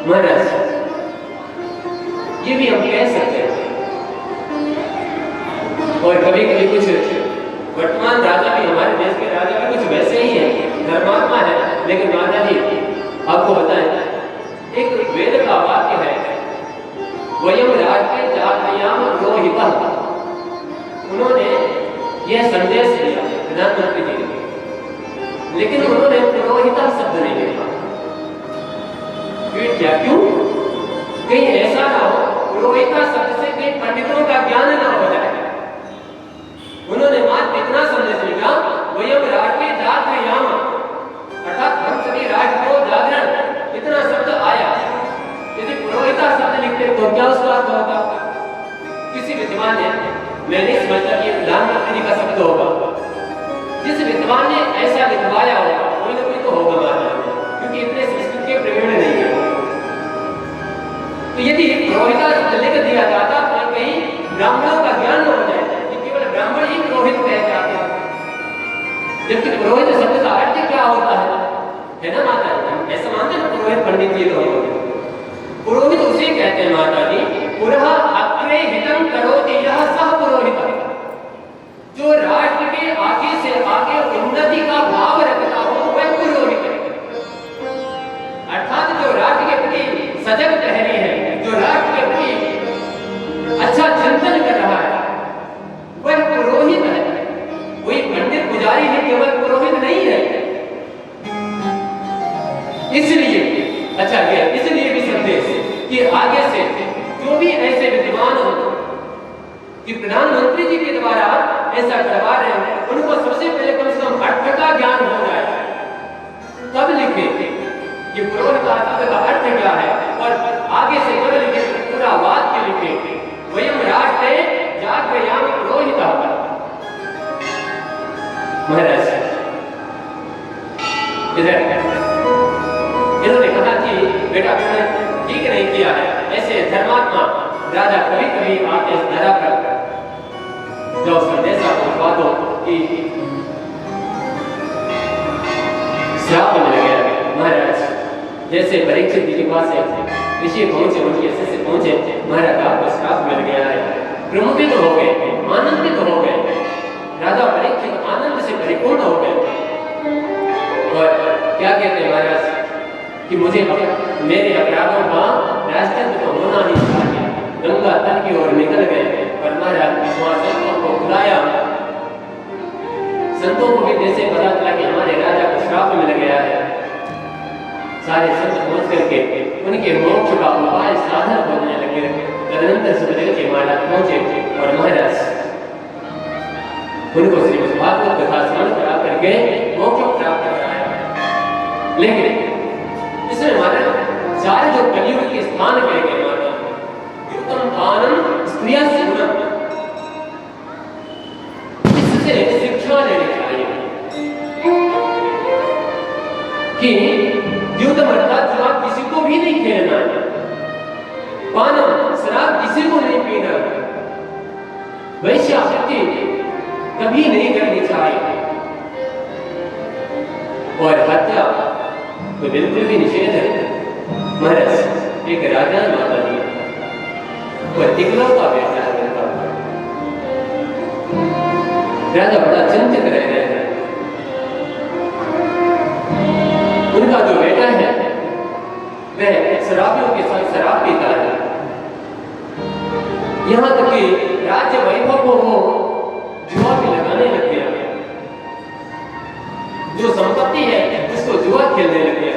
महाराज ये भी हम कह सकते हैं। और कभी कभी कुछ वर्तमान राजा भी, हमारे देश के राजा भी कुछ वैसे ही है, धर्मात्मा है। लेकिन राजा जी आपको बताएं, एक वेद का वाक्य है, वयम राज्य जातयाम रोहितः। उन्होंने यह संदेश दिया प्रधानमंत्री जी ने, लेकिन उन्होंने पुरोहिता शब्द नहीं लिखा। क्या क्यों? कहीं ऐसा ना हो पुरोहिता शब्द से कहीं पंडितों का ज्ञान ना हो जाए। उन्होंने मात्र इतना संदेश लिखा, वयम राज्य जातयाम, अर्थात हम सभी राष्ट्र को जागरण, इतना शब्द आया। यदि पुरोहिता शब्द लिखते तो क्या उसका अर्थ होगा? किसी विद्वान ने, मैं नहीं समझता कि प्रधानमंत्री का शब्द होगा, जिस विद्वान ने ऐसा लिखवाया होगा कोई ना कोई तो होगा महाराज, क्योंकि इतने संस्कृत के प्रवीण नहीं है। तो यदि पुरोहिता शब्द लिख दिया जाता तो कहीं ब्राह्मणों का ज्ञान न हो जाए कि केवल ब्राह्मण ही पुरोहित कह जाते हैं, जबकि पुरोहित शब्द का अर्थ क्या होता है ना माता जी? ऐसा मानते हैं पुरोहित पंडित जी लोग। पुरोहित उसे कहते हैं माता जी, पुरः अग्रे हितम करोति यह सह पुरोहित, जो राष्ट्र के आगे से आगे उन्नति का भाव रखता हो वह पुरोहित है। अर्थात जो राष्ट्र के प्रति सजग ठहरी है, जो राष्ट्र के प्रति अच्छा चिंतन कर रहा है, वह पुरोहित है। कोई पंडित पुजारी है, केवल पुरोहित नहीं है। इसलिए अच्छा ये इसलिए भी संदेश कि आगे से जो भी ऐसे विद्वान हो कि प्रधानमंत्री जी के द्वारा ऐसा करवा रहे हैं, उनको सबसे पहले कम से कम अर्थ का ज्ञान हो जाए, तब लिखे कि पुरोहित शब्द का अर्थ क्या है, और आगे से जब लिखे पूरा वाक्य लिखे, वयम राष्ट्रे जातयाम पुरोहितः। महाराज इधर इन्होंने कहा कि बेटा तुमने ठीक नहीं किया है। ऐसे धर्मात्मा राजा कभी कभी आके इस धरा पर जो संदेशा पहुंचवा दो कि श्राप मिल गया। महाराज जैसे परीक्षित जी के पास ऋषि पहुंचे, उनके शिष्य पहुंचे, महाराज आपको श्राप मिल गया है। प्रमुदित हो गए, आनंदित हो गए। राजा परीक्षित आनंद से परिपूर्ण हो गए और क्या कहते हैं महाराज, कि मुझे मेरे अपराधों का प्रायश्चित तो होना ही चाहिए। गंगा तट की ओर निकल गए और महाराज वहां संतों को बुलाया। संतों को भी जैसे पता चला कि हमारे राजा को श्राप मिल गया है, सारे संत पहुंच करके उनके मोक्ष का उपाय साधन खोजने लगे। तदनंतर सुखदेव जी महाराज पहुंचे और महाराज उनको श्रीमद् भागवत कथा स्मरण करा करके मोक्ष प्राप्त कराया। लेकिन इसमें महाराज चार जो कलियुग के स्थान कहे गए महाराज, युक्तम आनंद स्त्रिया सुगुणम, इससे शिक्षा लेनी चाहिए कि द्यूतम अर्थात शराब किसी को भी नहीं खेलना है, पानम शराब किसी को नहीं पीना है, वैश्यावृत्ति कभी नहीं करनी चाहिए, और हत्या तो बिल्कुल भी निषेध है। महाराज एक राजा माता जी और इकलौता बेटा है उनका। राजा बड़ा चिंतित रह रहे हैं। उनका जो बेटा है वह शराबियों के साथ शराब पीता है, यहां तक कि राज्य वैभव को वो जुआ पे लगाने लग गया, जो संपत्ति है उसको जुआ खेलने लग गया,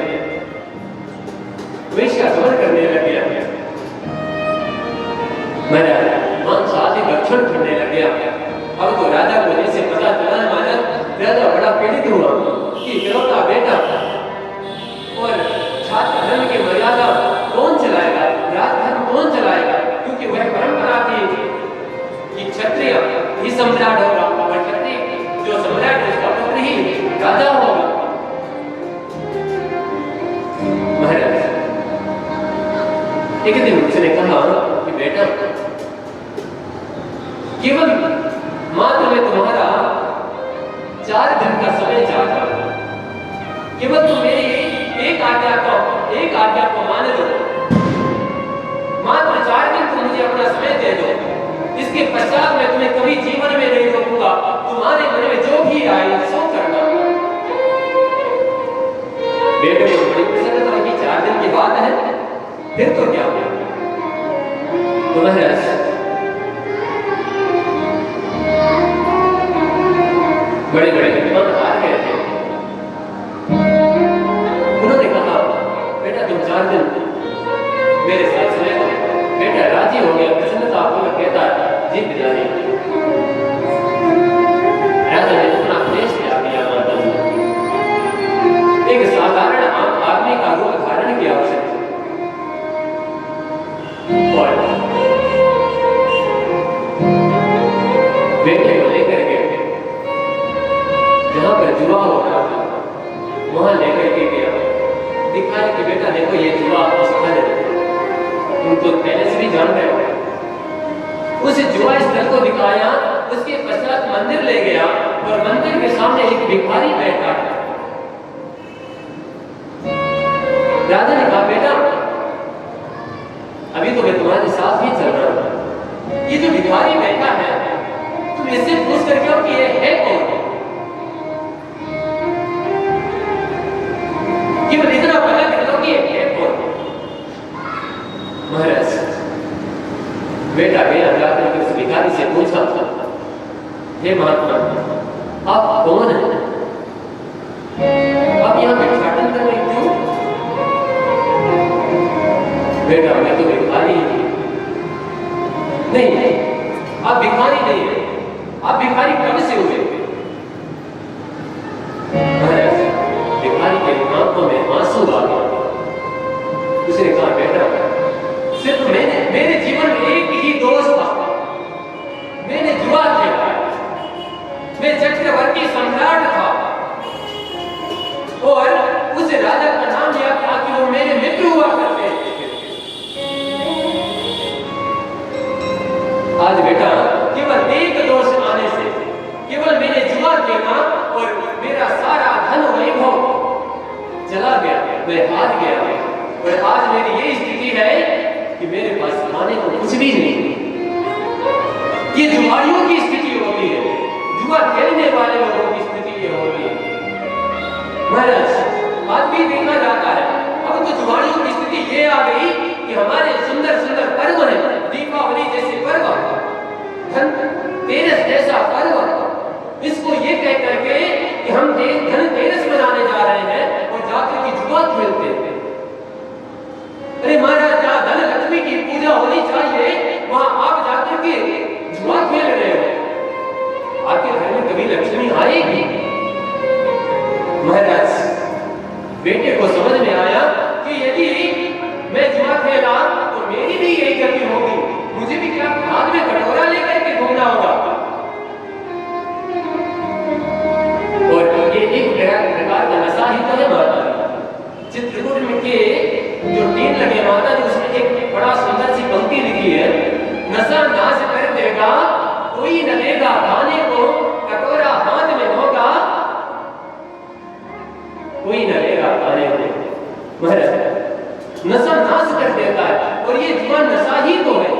वेश्यागमन करने लग गया, महाराज मांस आदि भक्षण करने लग गया। अब तो राजा को जैसे पता चला, महाराज राजा बड़ा पीड़ित हुआ कि इकलौता बेटा और छात्र धर्म की मर्यादा कौन चलाएगा, राजधर्म कौन चलाएगा, क्योंकि वह परंपरा थी कि क्षत्रिय ही सम्राट होगा और क्षत्रिय जो सम्राट है उसका पुत्र ही राजा होगा। महाराज एक दिन उसने कहा कि बेटा केवल मात्र मैं तुम्हारा 4 दिन का समय चाहता हूं, केवल तुम मेरी एक आज्ञा को मान लो, मात्र 4 दिन तुम मुझे अपना समय दे दो, इसके पश्चात मैं तुम्हें कभी जीवन में नहीं रोकूंगा, तुम्हारे मन में जो भी आए सो करना। बेटे को बड़ी प्रसन्नता हुई, 4 दिन की बात है, फिर तो क्या हुआ। तो महाराज बड़े बड़े विद्वान हार गए थे, उन्होंने कहा बेटा तुम 4 दिन मेरे साथ चले दो। बेटा राजी हो गया, प्रसन्नता पूर्वक कहता है जी पिताजी। राजा ने अपना क्लेश त्याग दिया, माता जी एक साधारण आदमी का रूप धारण किया उसे, और बेटे को लेकर के जहां पर जुआ हो रहा था वहां लेकर के गया, दिखाया कि बेटा देखो ये जुआ स्थल है, तुम तो पहले से भी जान रहे हो। उस जुआ स्थल को दिखाया, उसके पश्चात मंदिर ले गया और मंदिर के सामने एक भिखारी बैठा है। राजा ने कहा बेटा अभी तो मैं तुम्हारे साथ ही चल रहा हूं, ये जो भिखारी बैठा है तुम इससे पूछ करके हो कि ये है कौन, केवल इतना पता कर लो कि ये है कौन। महाराज बेटा गया, जाकर के उस भिखारी से पूछा हे महात्मा आप कौन हैं, आप यहाँ भिक्षाटन कर रहे क्यों। बेटा मैं तो भिखारी नहीं, आप भिखारी नहीं है, आप भिखारी कब से हुए। महाराज भिखारी के आंखों में आंसू आ गए। उसने कहा बेटा सिर्फ मेरे जीवन में एक ही दोष था, मैंने जुआ खेला, मैं चक्रवर्ती सम्राट था और उस राजा का नाम लिया था कि वो मेरे मित्र हुआ करते थे। आज बेटा केवल एक दोष आने से, केवल मैंने जुआ खेला और मेरा सारा धन वैभव चला गया, मैं हार गया, और आज मेरी ये स्थिति है कि मेरे पास खाने को कुछ भी नहीं। ये जुआरियों की स्थिति होती है, जुआ खेलने वाले लोगों की स्थिति ये होती है। महाराज आज भी देखा जाता है, अब तो जुआड़ियों की स्थिति ये आ गई कि हमारे सुंदर सुंदर पर्व हैं, दीपावली जैसे पर्व, धनतेरस जैसा पर्व, इसको ये कह करके कि हम धनतेरस मनाने जा रहे हैं और जाकर के जुआ खेलते हैं। अरे महाराज, जहाँ धन लक्ष्मी की पूजा होनी चाहिए वहां आप जाकर के जुआ खेल रहे हो। आखिर घर में कभी लक्ष्मी आएगी? महाराज, बेटे को समझ में आया कि यदि मैं जुआ खेला तो मेरी भी यही गति होगी, मुझे भी क्या हाथ में कटोरा लेकर के घूमना होगा। और ये एक प्रकार का नशा ही तो है माता। चित्रकूट में के जो टीन लगे माता जी, उसमें एक बड़ा सुंदर सी पंक्ति लिखी है, नशा नाश कर देगा कोई न देगा खाने को, कटोरा हाथ में होगा कोई न लेगा खाने को। महाराज, नशा नाश कर देता है और ये जुआ नशा ही तो है।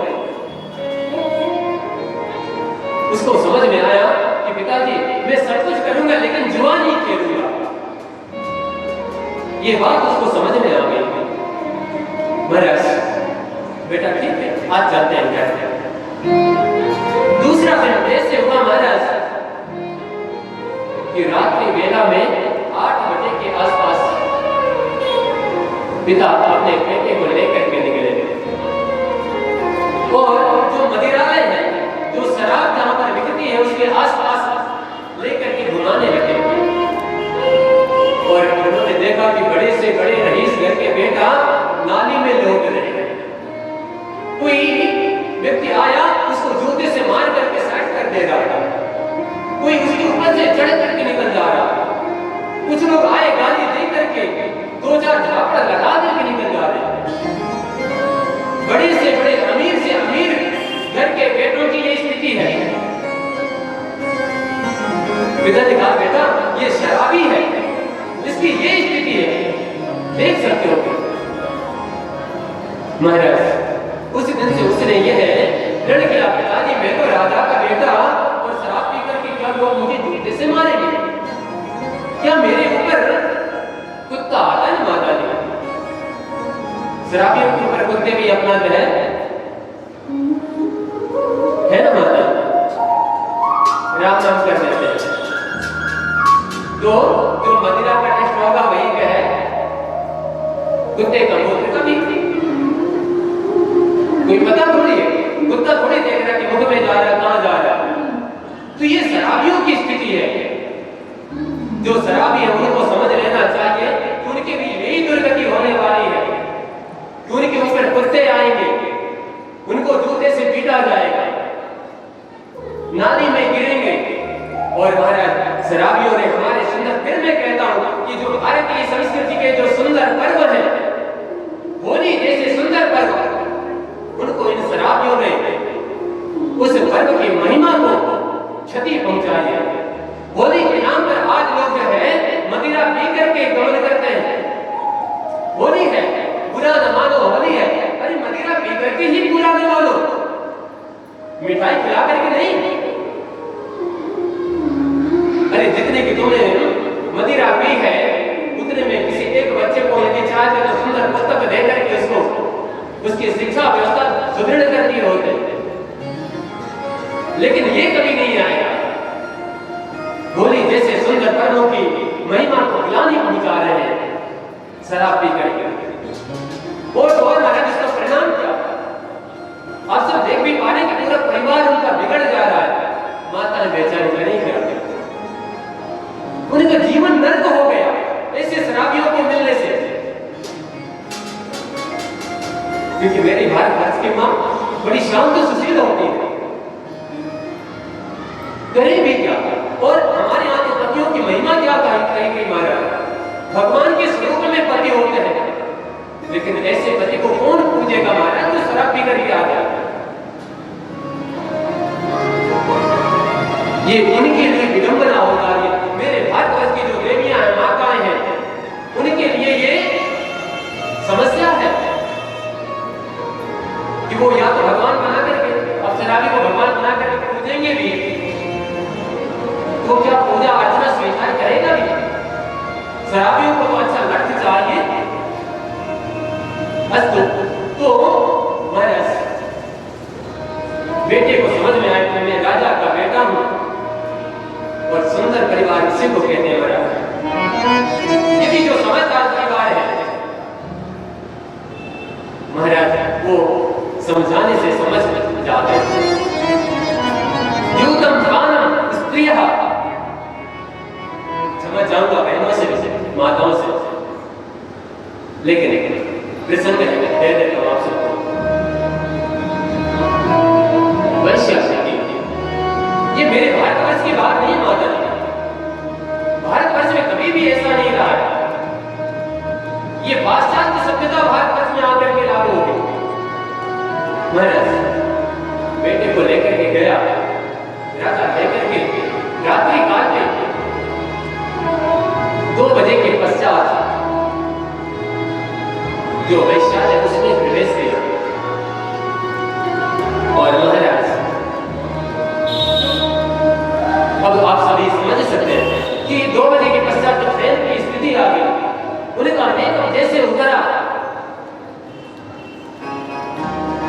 उसको समझ में आया कि पिताजी मैं सब कुछ करूंगा लेकिन जुआ नहीं खेलूंगा। ये बात उसको समझ में आ गई। महाराज, बेटा ठीक है, आज चलते हैं घर। दूसरा दिन ऐसे हुआ महाराज कि रात्रि वेला में 8 बजे के आसपास पिता अपने बेटे को लेकर के निकले और जो मदिरालय है, जो शराब जहां पर बिकती है, उसके आसपास लेकर के घुमाने लगे। और उन्होंने देखा कि बड़े से बड़े रईस घर के बेटा नाली में लौट रहे हैं। कोई व्यक्ति आया, उसको जूते से मार करके साइड कर दे रहा था, कोई उसके ऊपर से चढ़ करके निकल जा रहा। कुछ लोग आए, गाली दे करके 2-4 झापड़ लगा करके निकल जा रहे। बड़े से बड़े अमीर से अमीर घर के बेटों की ये स्थिति है। पिता ने कहा, बेटा ये शराबी है, इसकी ये स्थिति है, देख सकते हो। महाराज, उस दिन से उसने यह ऋण किया, पिताजी मैं तो राजा का बेटा और शराब पी करके क्या लोग मुझे जूते से मारेंगे? क्या मेरे ऊपर कुत्ता आता है? माता जी, शराबियों के ऊपर कुत्ते भी अपनाते हैं, है ना माता? राम नाम कर देते हैं तो जो मदिरा का टेस्ट होगा वही का है, कुत्ते का मूत्र कभी कोई पता थोड़ी है, कुत्ता थोड़ी देख रहा है कि मुंह में जा रहा है, कहां जा रहा है। तो ये शराबियों की स्थिति है। जो शराबी है उनको समझ लेना चाहिए कि उनकी भी यही दुर्गति होने वाली है, कि उनके ऊपर कुत्ते आएंगे, उनको जूते से पीटा जाएगा, नाली में गिरेंगे। और महाराज, शराबियों ने हमारे सुंदर, फिर मैं कहता हूं कि जो भारतीय संस्कृति के जो सुंदर पर्व है, होली जैसे सुंदर पर्व, उनको इन शराबियों ने उस पर्व की महिमा को क्षति पहुंचाई है। होली के नाम पर आज लोग जो है मदिरा पी करके गमन करते हैं। होली है, बुरा न मानो, होली है। अरे मदिरा पी करके ही बुरा न मानो, मिठाई खिला करके नहीं। अरे जितने की तुमने मदिरा पी है, उतने में किसी एक बच्चे को यदि चाहते तो सुंदर पुस्तक दे करके उसको उसकी शिक्षा व्यवस्था सुदृढ़ कर दी होते, लेकिन ये कभी नहीं आएगा। होली जैसे सुंदर पर्वों की महिमा को गिलानी पहुंचा रहे हैं शराब पी करके। और महाराज, इसका परिणाम क्या? आप सब देख भी पा रहे कि पूरा परिवार उनका बिगड़ जा रहा है। माता ने बेचारी नहीं करती, उनका जीवन नर्क हो गया ऐसे शराबियों को मिलने से। क्योंकि मेरी भारत की मां बड़ी शांत सुशील होती है, करे भी क्या। और हमारे यहाँ के पतियों की महिमा क्या कही गई महाराज? भगवान के स्वरूप में पति होते हैं, लेकिन ऐसे पति को कौन पूजेगा महाराज जो शराब पी करके आ जाए? ये उनके लिए विडंबना होगा। ये मेरे भारतवर्ष की जो देवियां हैं, माताएं हैं, उनके लिए ये समस्या है कि वो या तो भगवान बना करके, अब शराबी को भगवान बना करके पूजेंगे भी, तो क्या पूजा अर्चना स्वीकार करेगा भी? शराबियों को तो अच्छा लक्ष्य चाहिए, अस्तु, तो महाराज बेटे को समझ में आया कि मैं राजा का बेटा हूं और सुंदर परिवार इसी को कहते हैं महाराज। ये भी जो समझदार परिवार है महाराज, वो समझाने से समझ जाते हैं। यूतम गानम स्त्रियः, समझ जाऊंगा बहनों से भी, माताओं से, लेकिन प्रसंग दे देता हूं आप सबको। ये मेरे भारतवर्ष की बात नहीं माता जी, भारतवर्ष में कभी भी ऐसा नहीं रहा है। ये पाश्चात्य सभ्यता भारतवर्ष में आकर के लागू हो गई। महाराज बेटे को लेकर के गया, राजा लेकर के रात्रि काल में 2 बजे के पश्चात जो वैश्यालय उसमें प्रवेश किया और महाराज अब आप सभी समझ सकते हैं कि 2 बजे के पश्चात जब प्रेम की स्थिति आ गई, उन्हें कहा मेकअप जैसे उतरा,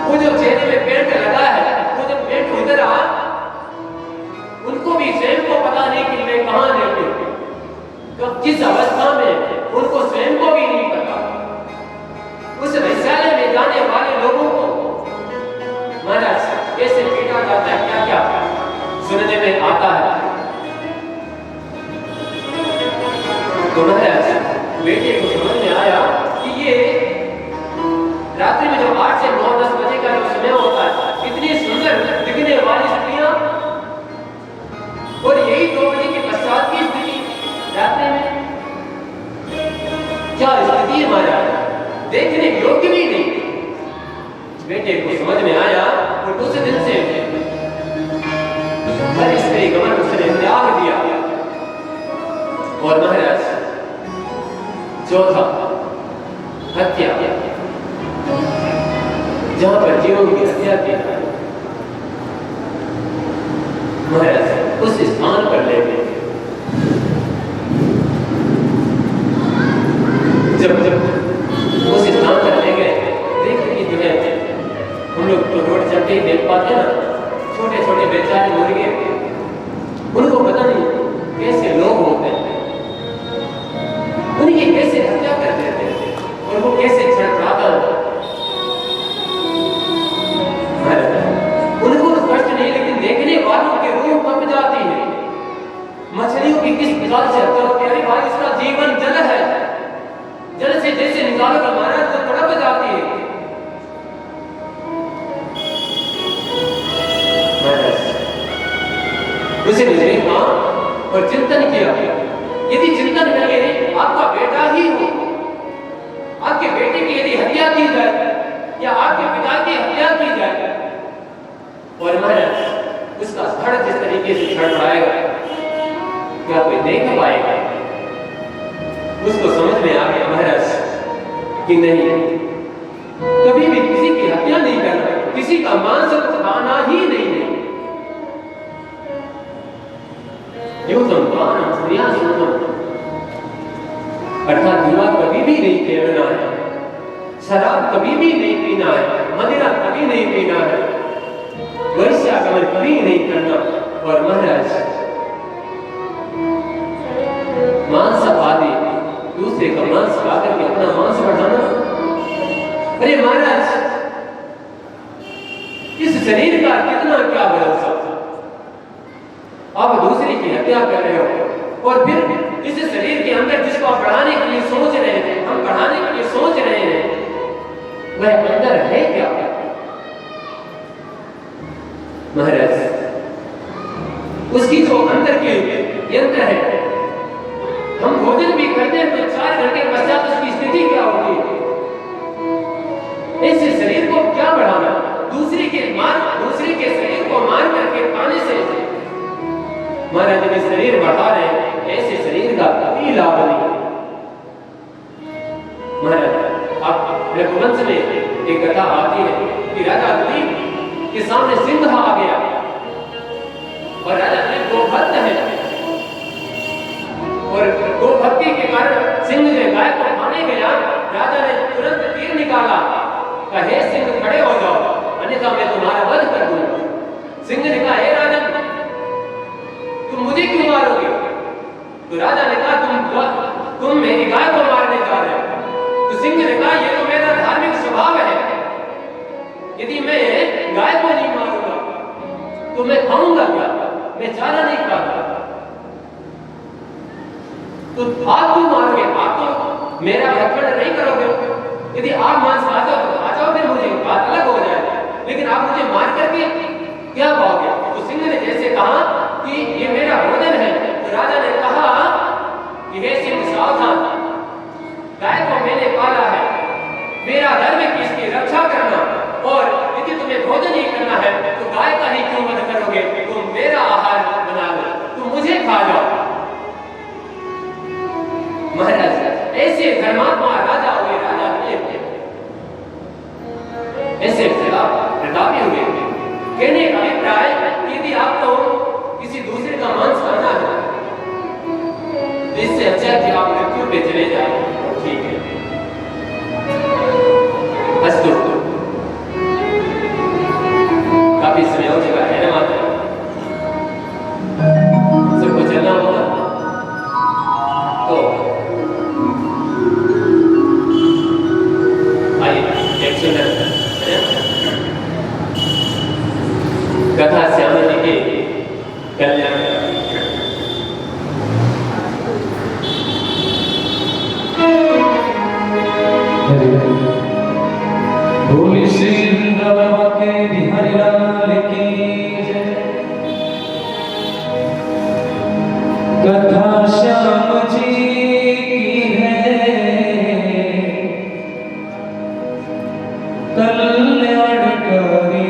वो जो चेहरे में पेंट लगा है, वो जब पेंट उतरा, उनको भी स्वयं को पता नहीं कि मैं कहां रहती हूं, कब किस अवस्था में, उनको स्वयं को भी नहीं पता। उस वैश्यालय में जाने वाले लोगों को महाराज कैसे पीटा जाता है, क्या क्या सुनने में आता है। तो महाराज बेटे को समझ में आया कि ये रात्रि में जो 8 से 9-10 बजे का जो समय होता है, इतनी सुंदर दिखने वाली स्त्रियां, और यही 2 बजे के पश्चात की स्थिति रात्रि में, क्या स्थिति है महाराज, देखने योग्य भी नहीं। बेटे को समझ में आया और उस दिन से हर स्त्री गमन उसने त्याग दिया। और महाराज चौथा हत्या, जहां पर जीवों की हत्या की महाराज उस स्थान पर ले गए। जब उस स्थान पर ले गए, देखिए कि जो है हम लोग तो रोड चलते ही देख पाते ना, छोटे छोटे बेचारे मुर्गे, उनको पता नहीं कैसे लोग होते हैं, उनकी कैसे हत्या कर देते हैं और वो कैसे छटपटाता है। उनको तो कष्ट नहीं, लेकिन देखने वालों के रूह कंप जाती है। मछलियों की किस प्रकार से हत्या होती है, अरे भाई इसका जीवन जल है, जल से जैसे निकालो तो महाराज तो तड़प जाती है। उसे देखा और चिंतन किया, यदि चिंतन करके आपका बेटा ही हो, आपके बेटे की यदि हत्या की जाए या आपके पिता की हत्या की जाए, और महाराज उसका धड़ जिस तरीके से छड़छड़ाएगा, क्या कोई देख पाएगा? उसको समझ में आ गया महाराज कि नहीं, कभी भी किसी की हत्या नहीं करना, किसी का मांस खाना ही नहीं है। अर्थात विवाह कभी भी नहीं खेलना है, शराब कभी भी नहीं पीना है, मदिरा कभी नहीं पीना है, वैश्यागमन कभी नहीं करना। और महाराज मांस आदि दूसरे का मांस खाकर के अपना मांस बढ़ाना, अरे महाराज इस शरीर का कितना क्या भरोसा, आप दूसरे की हत्या कर रहे हो और फिर इस शरीर के अंदर जिसको आप बढ़ाने के लिए सोच रहे हैं, हम बढ़ाने के लिए सोच रहे हैं, वह अंदर है क्या? महाराज उसकी जो अंदर के यंत्र है, हम भोजन भी करते हैं तो 4 घंटे पश्चात उसकी स्थिति क्या होती है? ऐसे शरीर को क्या बढ़ाना, दूसरे के शरीर को मार करके खाने से महाराज ने शरीर बढ़ा रहे हैं, ऐसे शरीर का कभी लाभ नहीं। महाराज आप रघुवंश में एक कथा आती है कि राजा दिलीप के सामने सिंह आ गया और राजा दिलीप गोभक्त है, और गोभक्ति के कारण सिंह जो गाय को खाने गया, राजा ने तुरंत तीर निकाला सिंह ने कहा ये तो मेरा धार्मिक स्वभाव है, यदि मैं गाय को नहीं मारूंगा तो मैं खाऊंगा क्या, मैं चारा नहीं खाता। तो आप क्यों मारोगे, आप तो मेरा रक्षण नहीं करोगे। यदि आप मांस खाते हो तो आ जाओ, फिर मुझे बात अलग हो जाए, लेकिन आप मुझे मार करके क्या पाओगे। तो सिंह ने जैसे कहा कि ये मेरा भोजन है, तो राजा ने कहा कि हे सिंह सावधान, गाय को मैंने पाला है, मेरा धर्म है कि इसकी रक्षा करना, और यदि तुम्हें भोजन ही करना है तो गाय का ही क्यों वध करोगे, तुम मेरा आहार बना लो, तुम मुझे खा जाओ। महाराज ऐसे धर्मात्मा राजा हुए, राजा ऐसे प्रतापी हुए। कहने का अभिप्राय यदि आपको किसी दूसरे का मांस खाना है तो इससे अच्छा कि आप मृत्यु पे चले जाए, ठीक है। अस्तु, काफी समय हो चुका है ना माता, सबको चलना होगा। तो आइए एक सुंदर कथा श्याम जी के कल्याण। बोली श्री वृंदावन के बिहारी लाल की जय। कथा श्याम जी की है कल्याणकारी,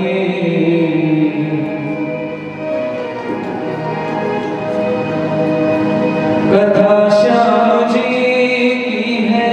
कथा श्याम जी की है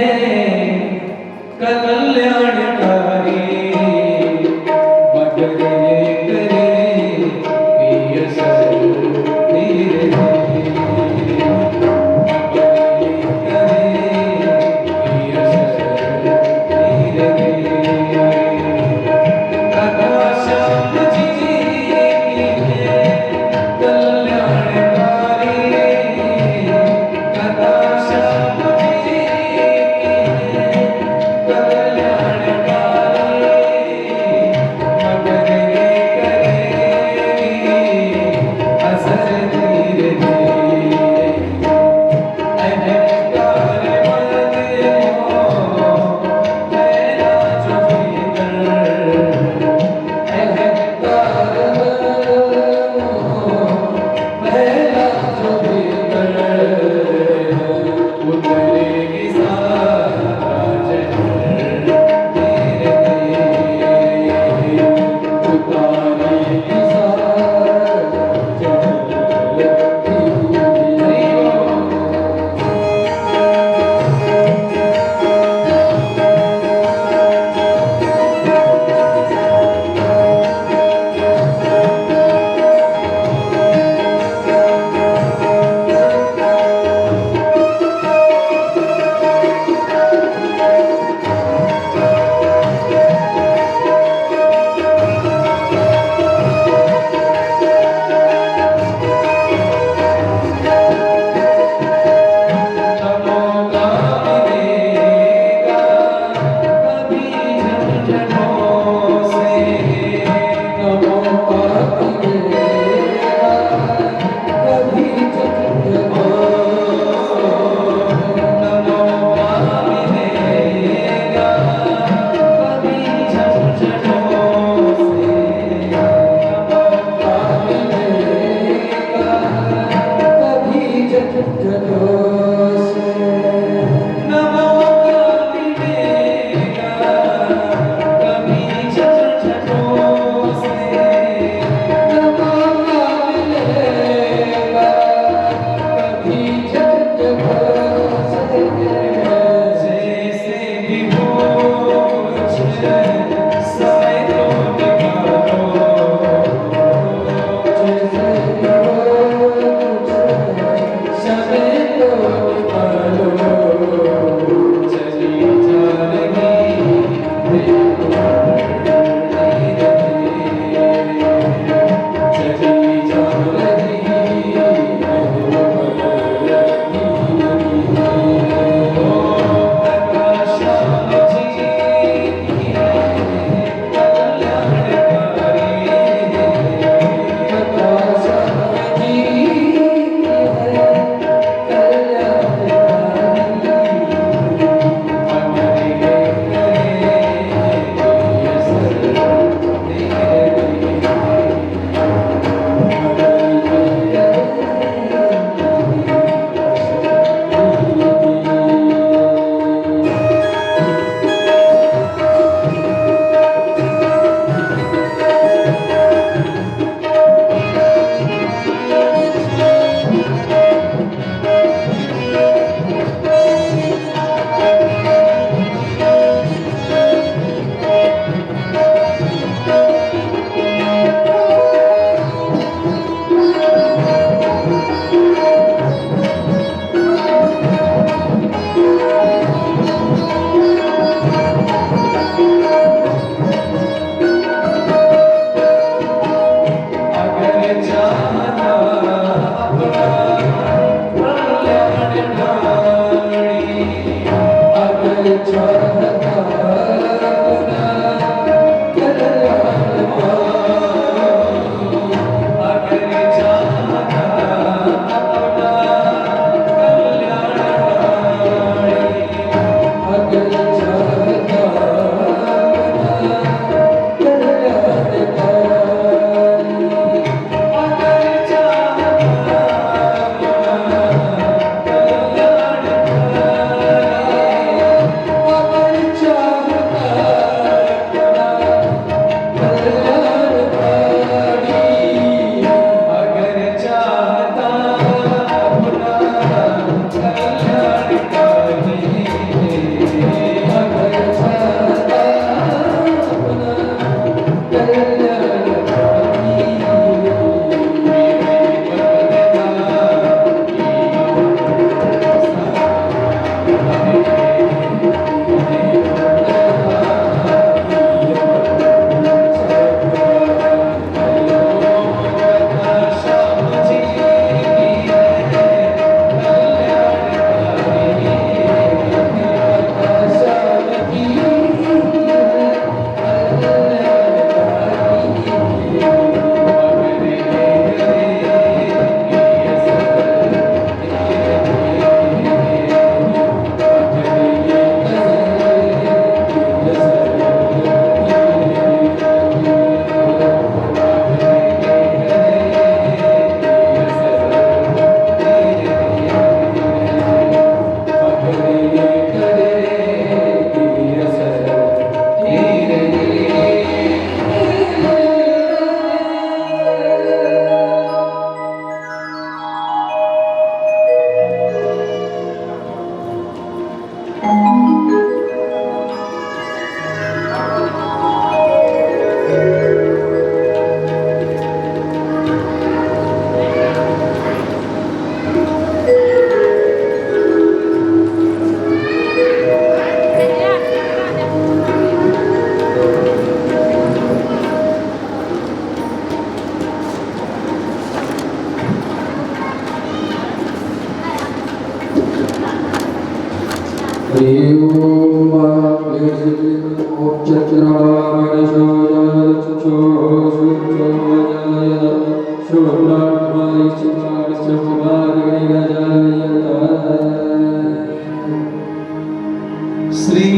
श्री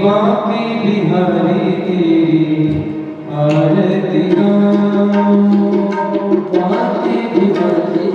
बांके बिहारी तेरी आरती गाऊं, बांके बिहारी